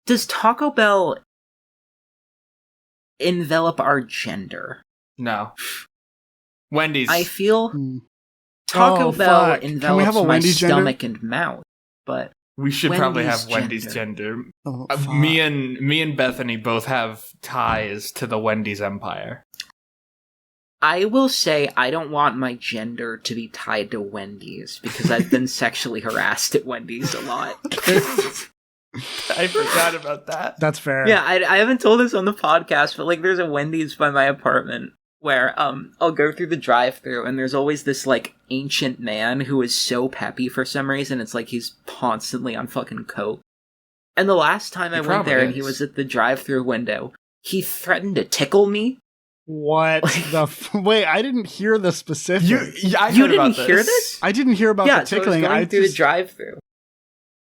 Does Taco Bell envelop our gender? No. Wendy's. I feel Taco Bell envelops my stomach and mouth, but we should probably have Wendy's gender. Oh, me and Bethany both have ties to the Wendy's empire. I will say I don't want my gender to be tied to Wendy's because I've been sexually harassed at Wendy's a lot. I forgot about that. That's fair. Yeah, I haven't told this on the podcast, but like there's a Wendy's by my apartment where I'll go through the drive-thru and there's always this like ancient man who is so peppy for some reason. It's like he's constantly on fucking coke. And the last time I went there and he was at the drive-thru window, he threatened to tickle me. What wait, I didn't hear the specifics. You didn't hear this? I didn't hear about the tickling. So I was going through the drive-thru.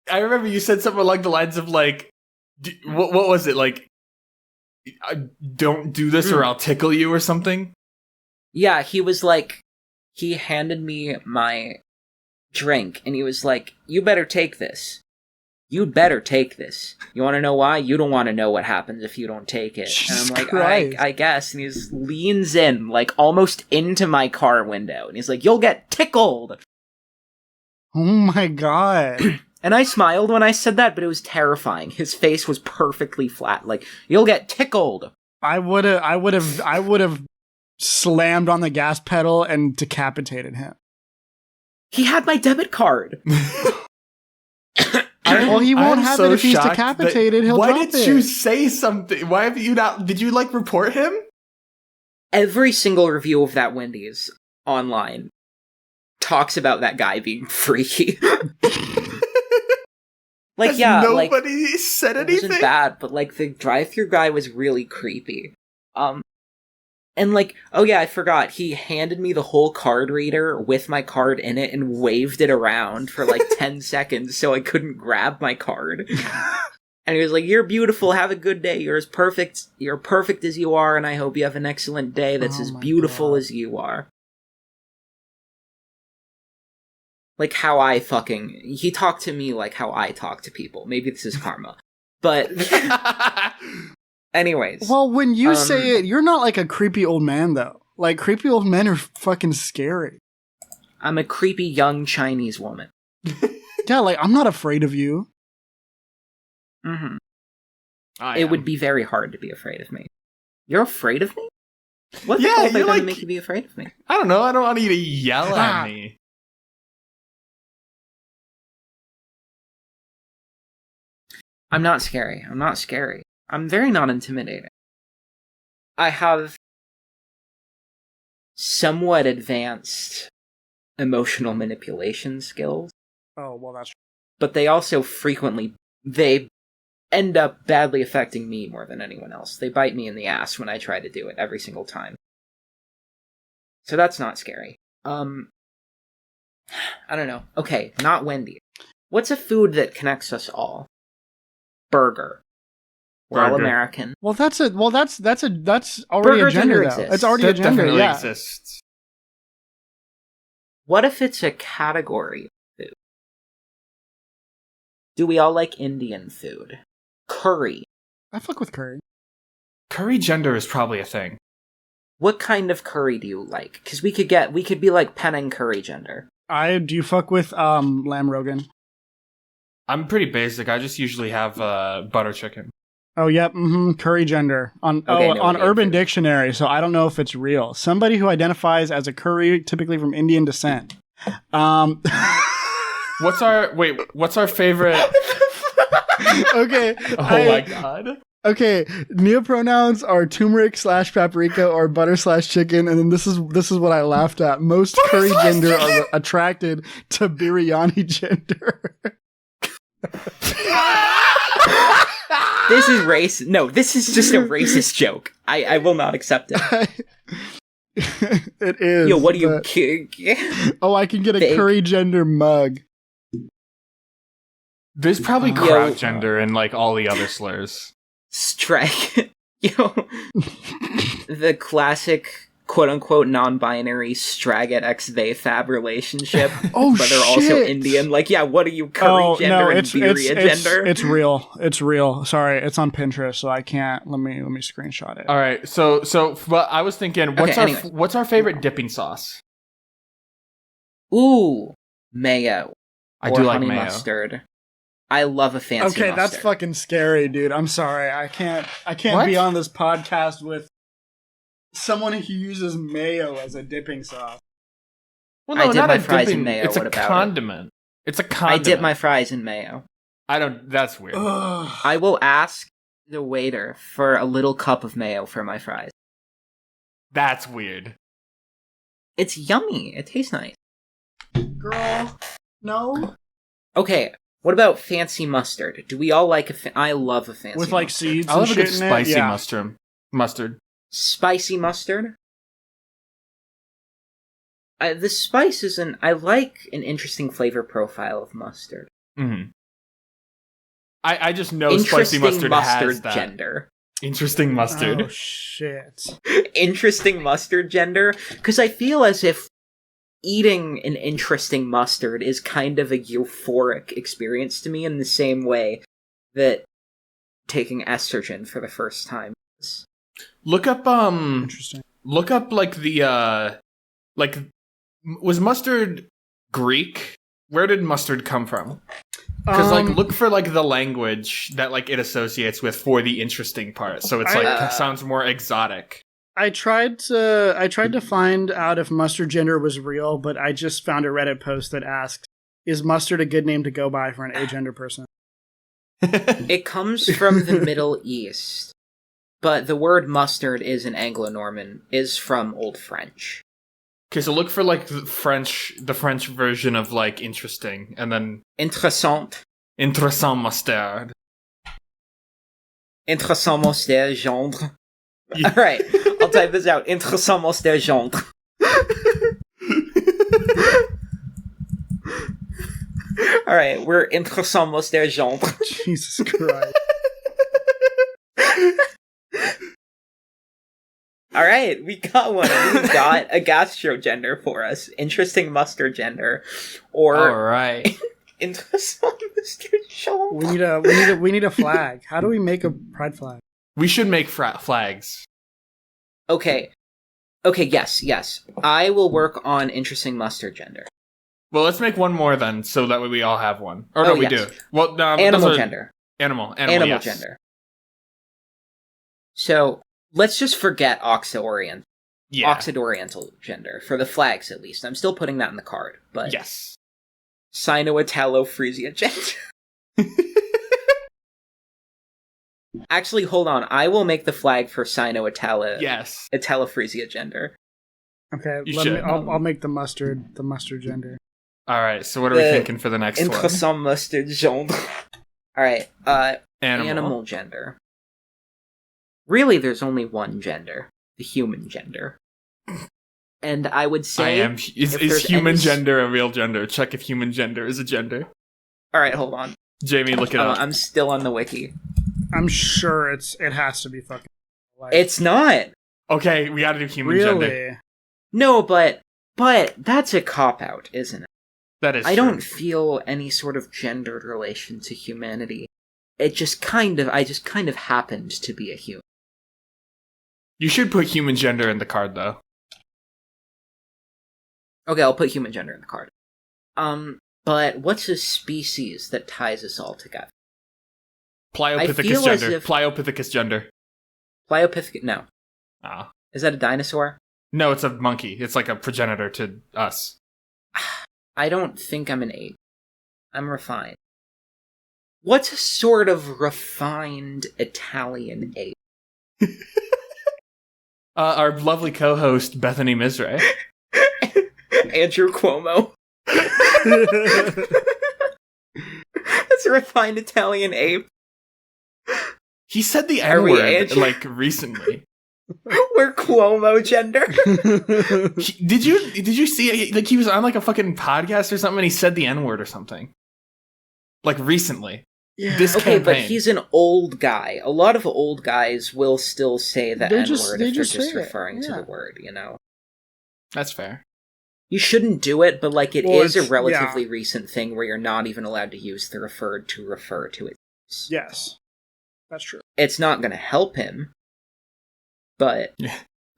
I remember you said something along the lines of like, what was it like? Don't do this or I'll tickle you or something. Yeah, he was like, he handed me my drink and he was like, "You better take this. You'd better take this. You want to know why? You don't want to know what happens if you don't take it." Jesus and I'm like, Christ. I guess. And he just leans in, like almost into my car window, and he's like, "You'll get tickled." Oh my god. And I smiled when I said that, but it was terrifying. His face was perfectly flat. Like, "You'll get tickled." I would have slammed on the gas pedal and decapitated him. He had my debit card. Well, he won't have it if he's decapitated. He'll drop it. Why did you say something? Why have you not? Did you like report him? Every single review of that Wendy's online talks about that guy being freaky. Like, yeah, nobody said anything. It wasn't bad, but like the drive-thru guy was really creepy. And like, oh yeah, I forgot. He handed me the whole card reader with my card in it and waved it around for like 10 seconds so I couldn't grab my card. And he was like, "You're beautiful. Have a good day. You're as perfect. You're perfect as you are, and I hope you have an excellent day that's as beautiful as you are." Like how he talked to me like how I talk to people. Maybe this is karma. But anyways. Well, when you say it, you're not like a creepy old man though. Like creepy old men are fucking scary. I'm a creepy young Chinese woman. Yeah, like I'm not afraid of you. Mm-hmm. It would be very hard to be afraid of me. You're afraid of me? What the hell are they going to make you be afraid of me? I don't know. I don't want you to yell at me. I'm not scary. I'm very not intimidating. I have somewhat advanced emotional manipulation skills. Oh, well, that's... But they also they end up badly affecting me more than anyone else. They bite me in the ass when I try to do it every single time. So that's not scary. I don't know. Okay, not Wendy. What's a food that connects us all? Burger. We're all American. Well, that's already burger a gender, though. Exists. It's already a gender, definitely yeah. Exists. What if it's a category of food? Do we all like Indian food? Curry. I fuck with curry. Curry gender is probably a thing. what kind of curry do you like? Because we could be like Penang curry gender. Do you fuck with lamb rogan? I'm pretty basic. I just usually have butter chicken. Oh, yep. Curry gender on Urban Dictionary. So I don't know if it's real. Somebody who identifies as a curry, typically from Indian descent. What's our favorite? Okay. My god. Okay, neopronouns are turmeric/paprika or butter/chicken, and then this is what I laughed at. Most curry gender are attracted to biryani gender. This is race. No, this is just a racist joke. I will not accept it. It is. Yo, what do you? Oh, I can get a curry gender mug. There's probably crowd gender and like all the other slurs. Strike. The classic quote-unquote non-binary Stragat X they fab relationship. But they're also Indian. Like, yeah, what are you, curry gender and birria gender? It's real. It's real. Sorry, it's on Pinterest, so I can't. Let me screenshot it. All right, so but I was thinking, what's our favorite dipping sauce? Ooh, mayo. I do like honey mayo. Mustard. I love a fancy mustard. Okay, that's fucking scary, dude. I'm sorry. I can't be on this podcast with someone who uses mayo as a dipping sauce. Well, no, I dip my fries in mayo. It's a condiment. It's a condiment. I dip my fries in mayo. That's weird. I will ask the waiter for a little cup of mayo for my fries. That's weird. It's yummy. It tastes nice. Girl, no. Okay, what about fancy mustard? Do we all like I love a fancy with like mustard. seeds. I love a good spicy Yeah. mustard. Spicy mustard. The spice isn't. I like an interesting flavor profile of mustard. Mm-hmm. I just know spicy mustard has that. Gender. Interesting mustard. Oh shit. Interesting mustard gender, because I feel as if eating an interesting mustard is kind of a euphoric experience to me in the same way that taking estrogen for the first time is. Look up Interesting. Look up like the was mustard Greek? Where did mustard come from? Because look for like the language that like it associates with for the interesting part. So it's sounds more exotic. I tried to find out if mustard gender was real, but I just found a Reddit post that asked, "Is mustard a good name to go by for an agender person?" It comes from the Middle East, but the word mustard is an Anglo-Norman, is from Old French. Okay, so look for like the French version of like interesting, and then Interessant mustard. Interessant mustard gendre. Yeah. All right, I'll type this out. Interessant mustard gendre. All right, we're interessant mustard gendre. Jesus Christ. All right, we got one. We got a gastrogender for us. Interesting mustard gender, or all right. Interessant mustard gendre. We need a flag. How do we make a pride flag? We should make flags. Okay. Yes. I will work on interesting mustard gender. Well, let's make one more then, so that way we all have one. Or no, we do. Well, no, animal gender. Animal yes. Gender. So let's just forget Occidoriental gender for the flags, at least. I'm still putting that in the card, but yes. Sino-Italo-Frisia gender. Actually, hold on. I will make the flag for Sino-Italo. Yes. Italo-Frisia gender. Okay, I'll make the mustard gender. All right. So what are we thinking for the next one? Interessant mustard gendre. All right. Animal gender. Really, there's only one gender: the human gender. And I would say, is human gender a real gender? Check if human gender is a gender. All right, hold on. Jamie, look it up. I'm still on the wiki. I'm sure it has to be fucking. It's not. Okay, we gotta do human gender. No, but that's a cop-out, isn't it? That is. I don't feel any sort of gendered relation to humanity. I just kind of happened to be a human. You should put human gender in the card, though. Okay, I'll put human gender in the card. But what's a species that ties us all together? Pliopithecus gender. Pliopithecus gender. Pliopithecus? No. Ah. Is that a dinosaur? No, it's a monkey. It's like a progenitor to us. I don't think I'm an ape. I'm refined. What's a sort of refined Italian ape? Our lovely co-host, Bethany Misray. Andrew Cuomo. That's a refined Italian ape. He said the N-word, like, recently. We're Cuomo gender. Did you see, like, he was on, like, a fucking podcast or something, and he said the N-word or something. Like, recently. Yeah. This campaign. But he's an old guy. A lot of old guys will still say the N-word if they're just referring to the word, you know? That's fair. You shouldn't do it, but, like, it is a relatively recent thing where you're not even allowed to use the referred to refer to it. Yes. That's true. It's not going to help him, but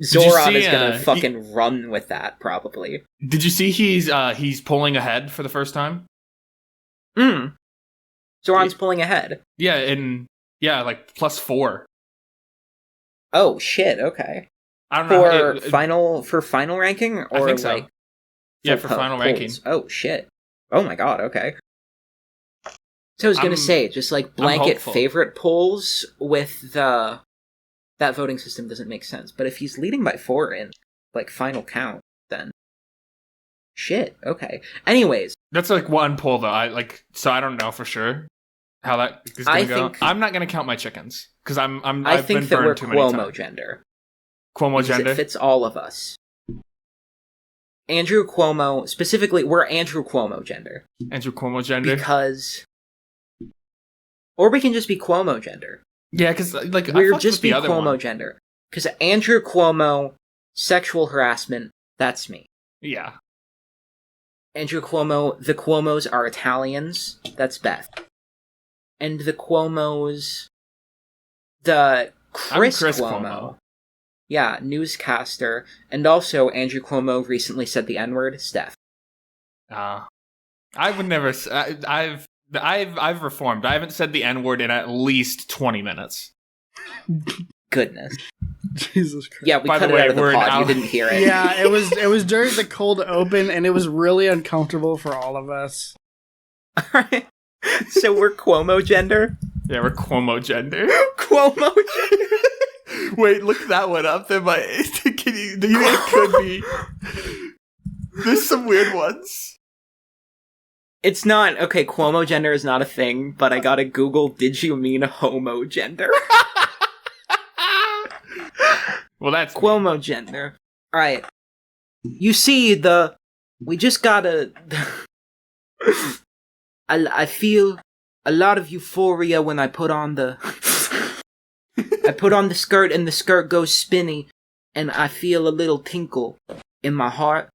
Zoran is going to fucking run with that, probably. Did you see he's pulling ahead for the first time? Zoran's pulling ahead. Yeah, like +4. Oh, shit, okay. I don't know. For final ranking? Or I think so. Like, yeah, for final ranking. Oh, shit. Oh my god, okay. So I was going to say, just like blanket favorite polls with that voting system doesn't make sense. But if he's leading by 4 in like final count, then shit. Okay. Anyways, that's like one poll though. So I don't know for sure how that is going to go. I'm not going to count my chickens because I've been burned too many times. Cuomo gender. Cuomo gender. It fits all of us. Andrew Cuomo, specifically, we're Andrew Cuomo gender. Andrew Cuomo gender because. Or we can just be Cuomo gender. Yeah, because like we're just be Cuomo gender. Because Andrew Cuomo, sexual harassment, that's me. Yeah. Andrew Cuomo, the Cuomos are Italians, that's Beth. And the Cuomos, the Chris Cuomo. Yeah, newscaster. And also Andrew Cuomo recently said the N-word, Steph. I would never. I've reformed. I haven't said the N-word in at least 20 minutes. Goodness. Jesus Christ. Yeah, we cut it out of the pod. You didn't hear it. Yeah, it was during the cold open, and it was really uncomfortable for all of us. Alright. So we're Cuomo gender? Yeah, we're Cuomo gender. Cuomo gender? Wait, look that one up. There might. Do you think it could be? There's some weird ones. It's not, okay, Cuomo gender is not a thing, but I gotta Google, did you mean homo gender? Well, that's Cuomo gender. Alright. You see, we just gotta... I feel a lot of euphoria when I put on the... I put on the skirt and the skirt goes spinny, and I feel a little tinkle in my heart.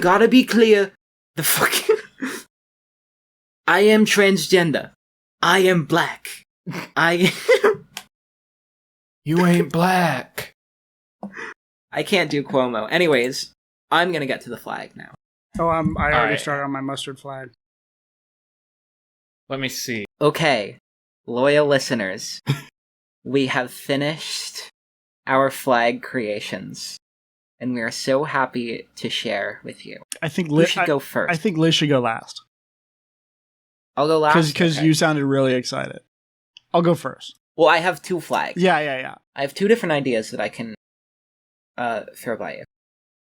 Gotta be clear, the fucking... I am transgender. I am black. You ain't black. I can't do Cuomo. Anyways, I'm gonna get to the flag now. Oh, I already started on my mustard flag. Let me see. Okay, loyal listeners, we have finished our flag creations. And we are so happy to share with you. I think Liz should go first. I think Liz should go last. I'll go last? Because you sounded really excited. I'll go first. Well, I have 2 flags. Yeah. I have 2 different ideas that I can throw by you.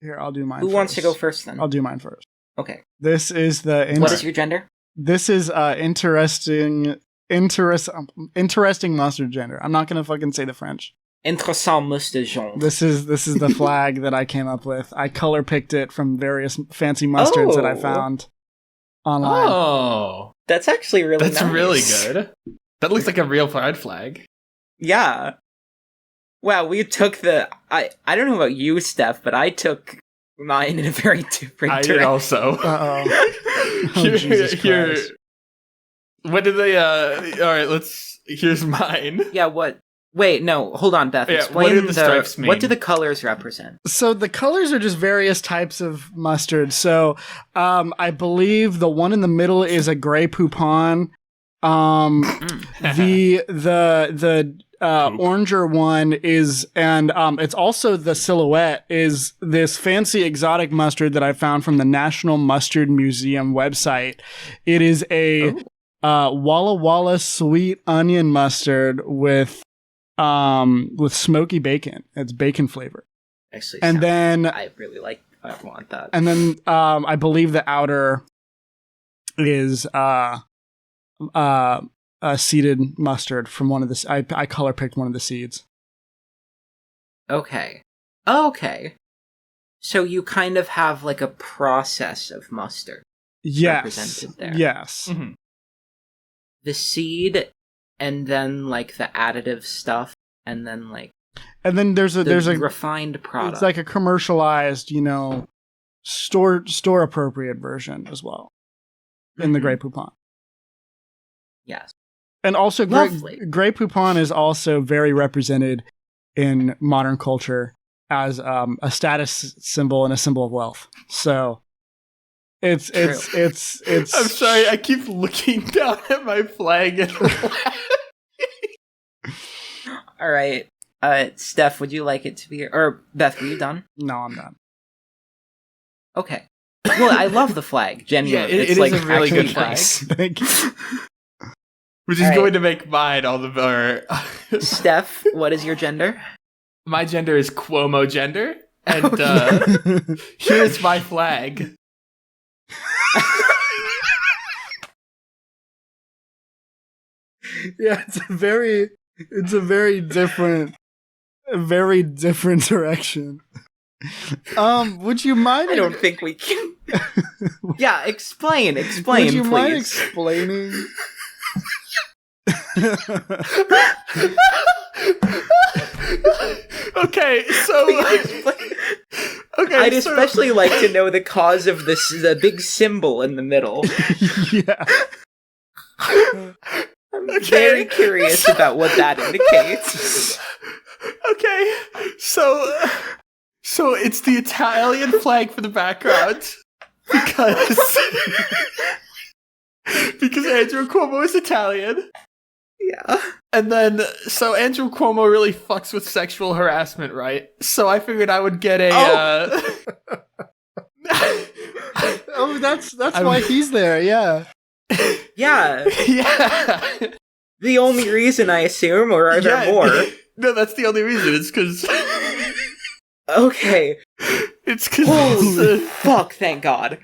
Here, I'll do mine Who first. wants to go first, then? I'll do mine first. Okay. This is the... What is your gender? This is interesting mustard gender. I'm not going to fucking say the French. Interessant mustard genre. This is the flag that I came up with. I color picked it from various fancy mustards that I found online. Oh, that's actually really nice. That's really good. That looks like a real pride flag. Yeah. Wow, we took I don't know about you, Steph, but I took mine in a very different direction. I did also. Uh-oh. Here. What did they, alright, here's mine. Yeah, what Wait, no, hold on, Beth. Explain what do the stripes mean? What do the colors represent? So the colors are just various types of mustard. So I believe the one in the middle is a gray poupon. The oranger one is, and it's also the silhouette is this fancy exotic mustard that I found from the National Mustard Museum website. It is a Walla Walla sweet onion mustard with smoky bacon. It's bacon flavor. Actually, and then I want that. And then I believe the outer is seeded mustard from one of the. I color picked one of the seeds. Okay. So you kind of have like a process of mustard. Represented there. Yes. Mm-hmm. The seed, and then like the additive stuff, and then there's a refined product. It's like a commercialized, store appropriate version as well in the Grey Poupon. Yes. And also Grey Poupon is also very represented in modern culture as a status symbol and a symbol of wealth. So it's I'm sorry, I keep looking down at my flag and All right. Steph, would you like it to be, or Beth, were you done? No, I'm done. Okay. Well, I love the flag, genuinely. Yeah, it's like a really good flag. Nice. Thank you. Which is going to make mine all the better. Steph, what is your gender? My gender is Cuomo gender, and here's my flag. Yeah, it's a very different direction. Would you mind? I don't think we can. Yeah, explain, Would you please. mind explaining? Okay, so I'd especially like to know the cause of the big symbol in the middle. Yeah. I'm very curious about what that indicates. Okay, so it's the Italian flag for the background because Andrew Cuomo is Italian. Yeah. And then, so Andrew Cuomo really fucks with sexual harassment, right? So I figured I would get a... That's why he's there, yeah. Yeah. Yeah. The only reason, I assume, or are there more? No, that's the only reason. It's because... Okay. It's because... Holy fuck, thank God.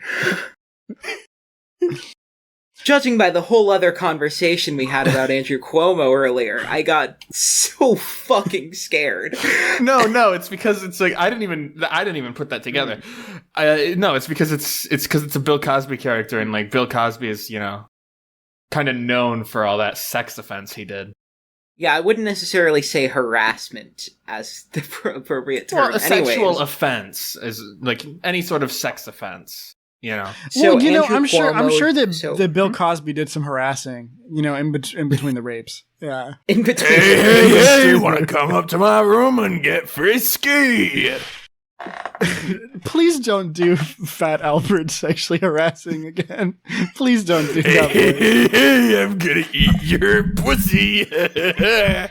Judging by the whole other conversation we had about Andrew Cuomo earlier, I got so fucking scared. No, it's because it's like I didn't even put that together. No, it's because it's a Bill Cosby character, and like Bill Cosby is, kind of known for all that sex offense he did. Yeah, I wouldn't necessarily say harassment as the appropriate term. Well, a sexual offense is like any sort of sex offense. So well, I'm sure that Bill Cosby did some harassing, in between the rapes. Yeah. In between. Hey, you want to come up to my room and get frisky? Please don't do Fat Albert sexually harassing again. Please don't do that. Hey, I'm gonna eat your pussy. Hey,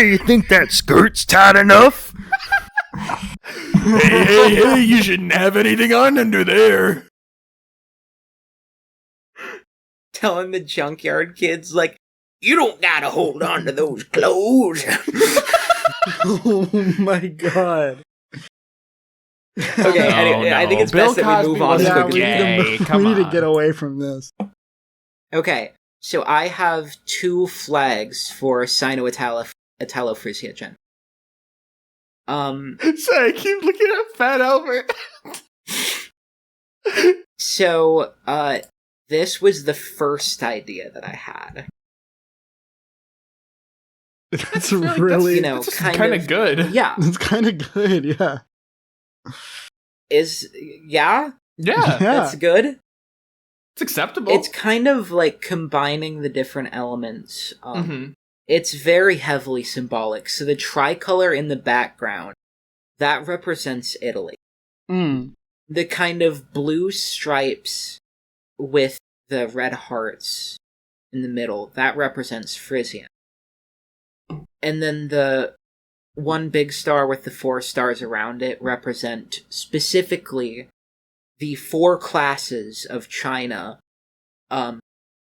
you think that skirt's tight enough? Hey, you shouldn't have anything on under there. Telling the junkyard kids, like, you don't gotta hold on to those clothes. Oh my God. Okay, anyway, I think it's best that we move on. We need to get away from this. Okay, so I have 2 flags for Sino-Italo-Frisian. Sorry, I keep looking at Fat Albert. So, this was the first idea that I had. That's really, kind of good. Yeah. It's kind of good, yeah. Yeah. That's good. It's acceptable. It's kind of like combining the different elements It's very heavily symbolic. So the tricolor in the background, that represents Italy. The kind of blue stripes with the red hearts in the middle, that represents Frisia. And then the one big star with the 4 stars around it represent specifically the 4 classes of China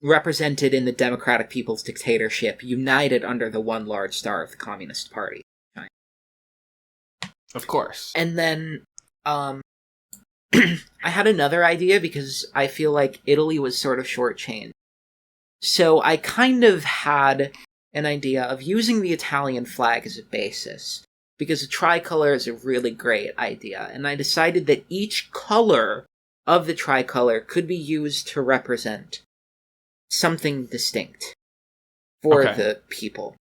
represented in the Democratic People's Dictatorship, united under the one large star of the Communist Party. China. Of course. And then I had another idea because I feel like Italy was sort of shortchanged. So I kind of had an idea of using the Italian flag as a basis, because the tricolor is a really great idea, and I decided that each color of the tricolor could be used to represent something distinct for the people.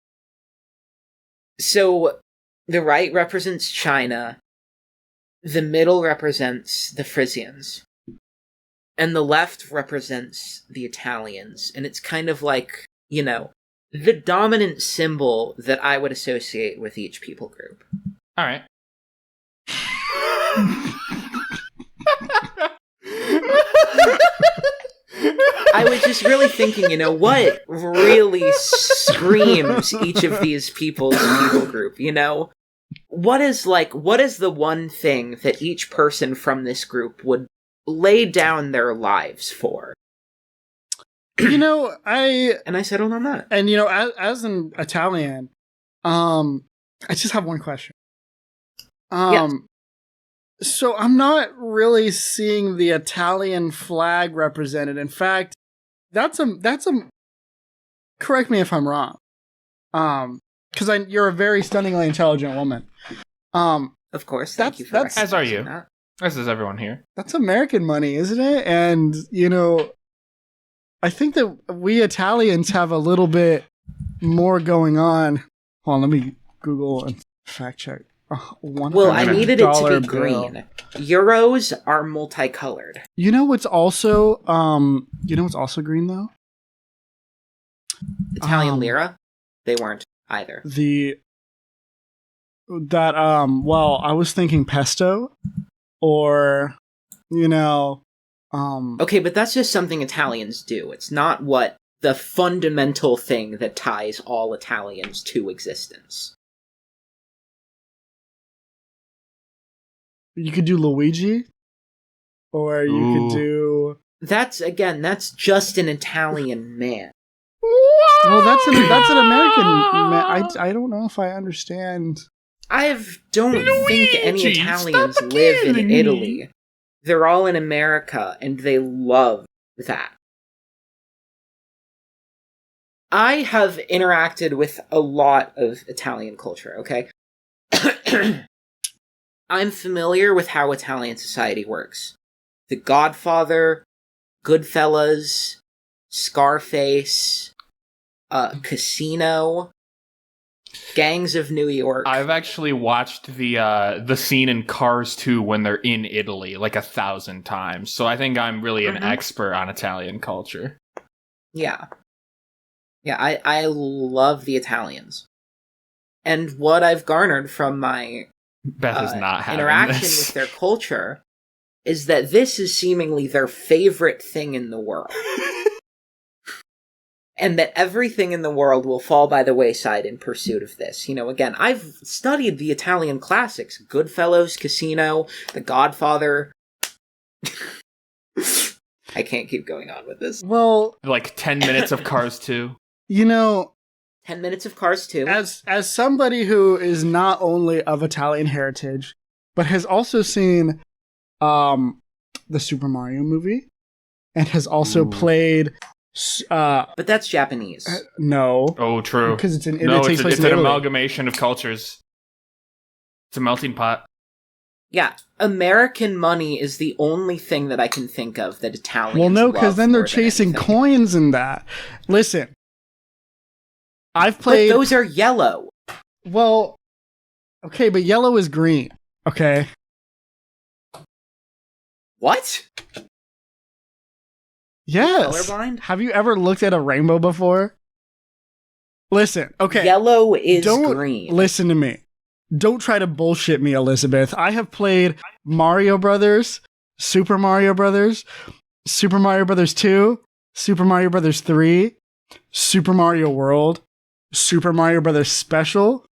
So the right represents China, the middle represents the Frisians, and the left represents the Italians, and it's kind of like, you know, the dominant symbol that I would associate with each people group. All right. I was just really thinking, you know, what really screams each of these people's people group, you know? What is the one thing that each person from this group would lay down their lives for? You know, I settled on that. And, you know, as an Italian, I just have one question. Yes. So I'm not really seeing the Italian flag represented. In fact, that's a correct me if I'm wrong. Because you're a very stunningly intelligent woman. Of course, thank you for that's as are you. That. As is everyone here. That's American money, isn't it? And, you know, I think that we Italians have a little bit more going on. Hold on, let me Google and fact check. Well, I needed it to be green. Euros are multicolored. You know what's also green though? Italian lira? They weren't either. Well, I was thinking pesto or, you know, Okay, but that's just something Italians do. It's not what the fundamental thing that ties all Italians to existence. You could do Luigi, or you could do... That's just an Italian man. Well, that's an American man. I don't know if I understand. I don't think any Italians live in Italy. They're all in America, and they love that. I have interacted with a lot of Italian culture, okay? I'm familiar with how Italian society works. The Godfather, Goodfellas, Scarface, Casino, Gangs of New York. I've actually watched the scene in Cars 2 when they're in Italy like 1,000 times. So I think I'm really an expert on Italian culture. Yeah. Yeah, I love the Italians. And what I've garnered from my Beth is not interaction with their culture is that this is seemingly their favorite thing in the world. And that everything in the world will fall by the wayside in pursuit of this. You know, again, I've studied the Italian classics. Goodfellas, Casino, The Godfather. I can't keep going on with this. Well... Like 10 minutes of Cars 2. You know... 10 minutes of Cars 2. As somebody who is not only of Italian heritage, but has also seen the Super Mario movie, and has also played... but that's Japanese. No. Oh, true. Because it's an amalgamation of cultures. It's a melting pot. Yeah, American money is the only thing that I can think of that Italians Well, no, because then they're chasing coins and that. Listen, I've played... But those are yellow. Well, okay, but yellow is green. Okay. What? Yes. Colorblind? Have you ever looked at a rainbow before? Listen, okay. Yellow is green. Listen to me. Don't try to bullshit me, Elizabeth. I have played Mario Brothers, Super Mario Brothers, Super Mario Brothers 2, Super Mario Brothers 3, Super Mario World, Super Mario Brothers Special,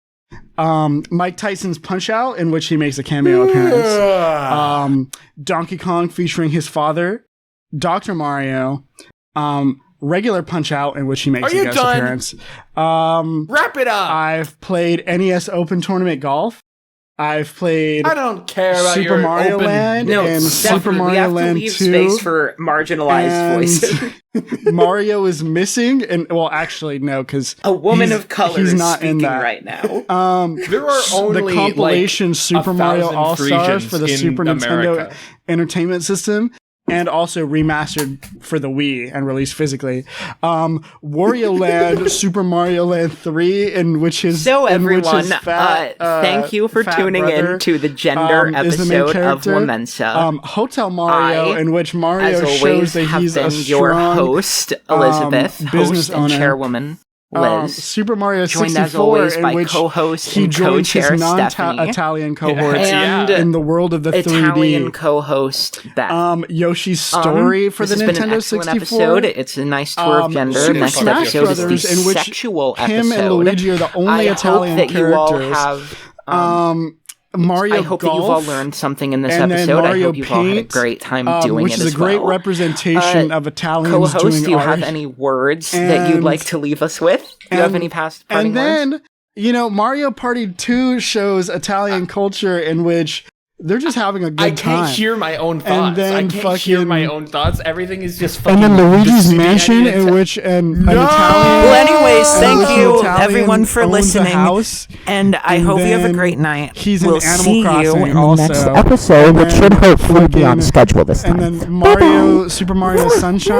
Mike Tyson's Punch-Out!, in which he makes a cameo appearance, Donkey Kong featuring his father, Dr. Mario, regular Punch-Out!, in which he makes a guest appearance. Wrap it up! I've played NES Open Tournament Golf. I've played I don't care about Super your Mario open... Land and Super Mario Land 2. We have to leave space for marginalized voices. Mario is missing, and well, actually, no, because a woman of color he's is not speaking in that right now. There are only the compilation like Super Mario All Stars for the Super Nintendo Entertainment System. And also remastered for the Wii and released physically. Wario Land, Super Mario Land 3, in which is so everyone. Fat, thank you for tuning in to the gender episode of WoMENSA. Hotel Mario, in which Mario as always, shows that he's a strong your host, Elizabeth, business host and owner. Chairwoman. Liz, Super Mario 64, joined as always in by which co-host he and joins his co-chair non-Italian cohorts and in the world of the Italian 3D. Co-host Beth. Yoshi's Story for the Nintendo 64. Episode. It's a nice tour of gender. Super Next Smash episode Brothers, is the in which sexual him episode. and Luigi are the only Italian hope that characters. You all have, Mario I hope Golf, that you've all learned something in this and episode. Mario I hope you've all had a great time doing which it is as a great well. representation of Italians Co-host, doing do you art. have any words that you'd like to leave us with? Do you have any past parting words? And then, Mario Party 2 shows Italian culture in which they're just having a good time. I can't hear my own thoughts. And then I can't hear my own thoughts. Everything is just fucking... And then Luigi's Mansion, in which an Italian... Well, anyways, thank you, everyone, for owns listening. House, and I hope you have a great night. He's we'll in Animal see Crossing you in also. the next episode, which should hopefully be on schedule this time. And then Mario, Super Mario Sunshine.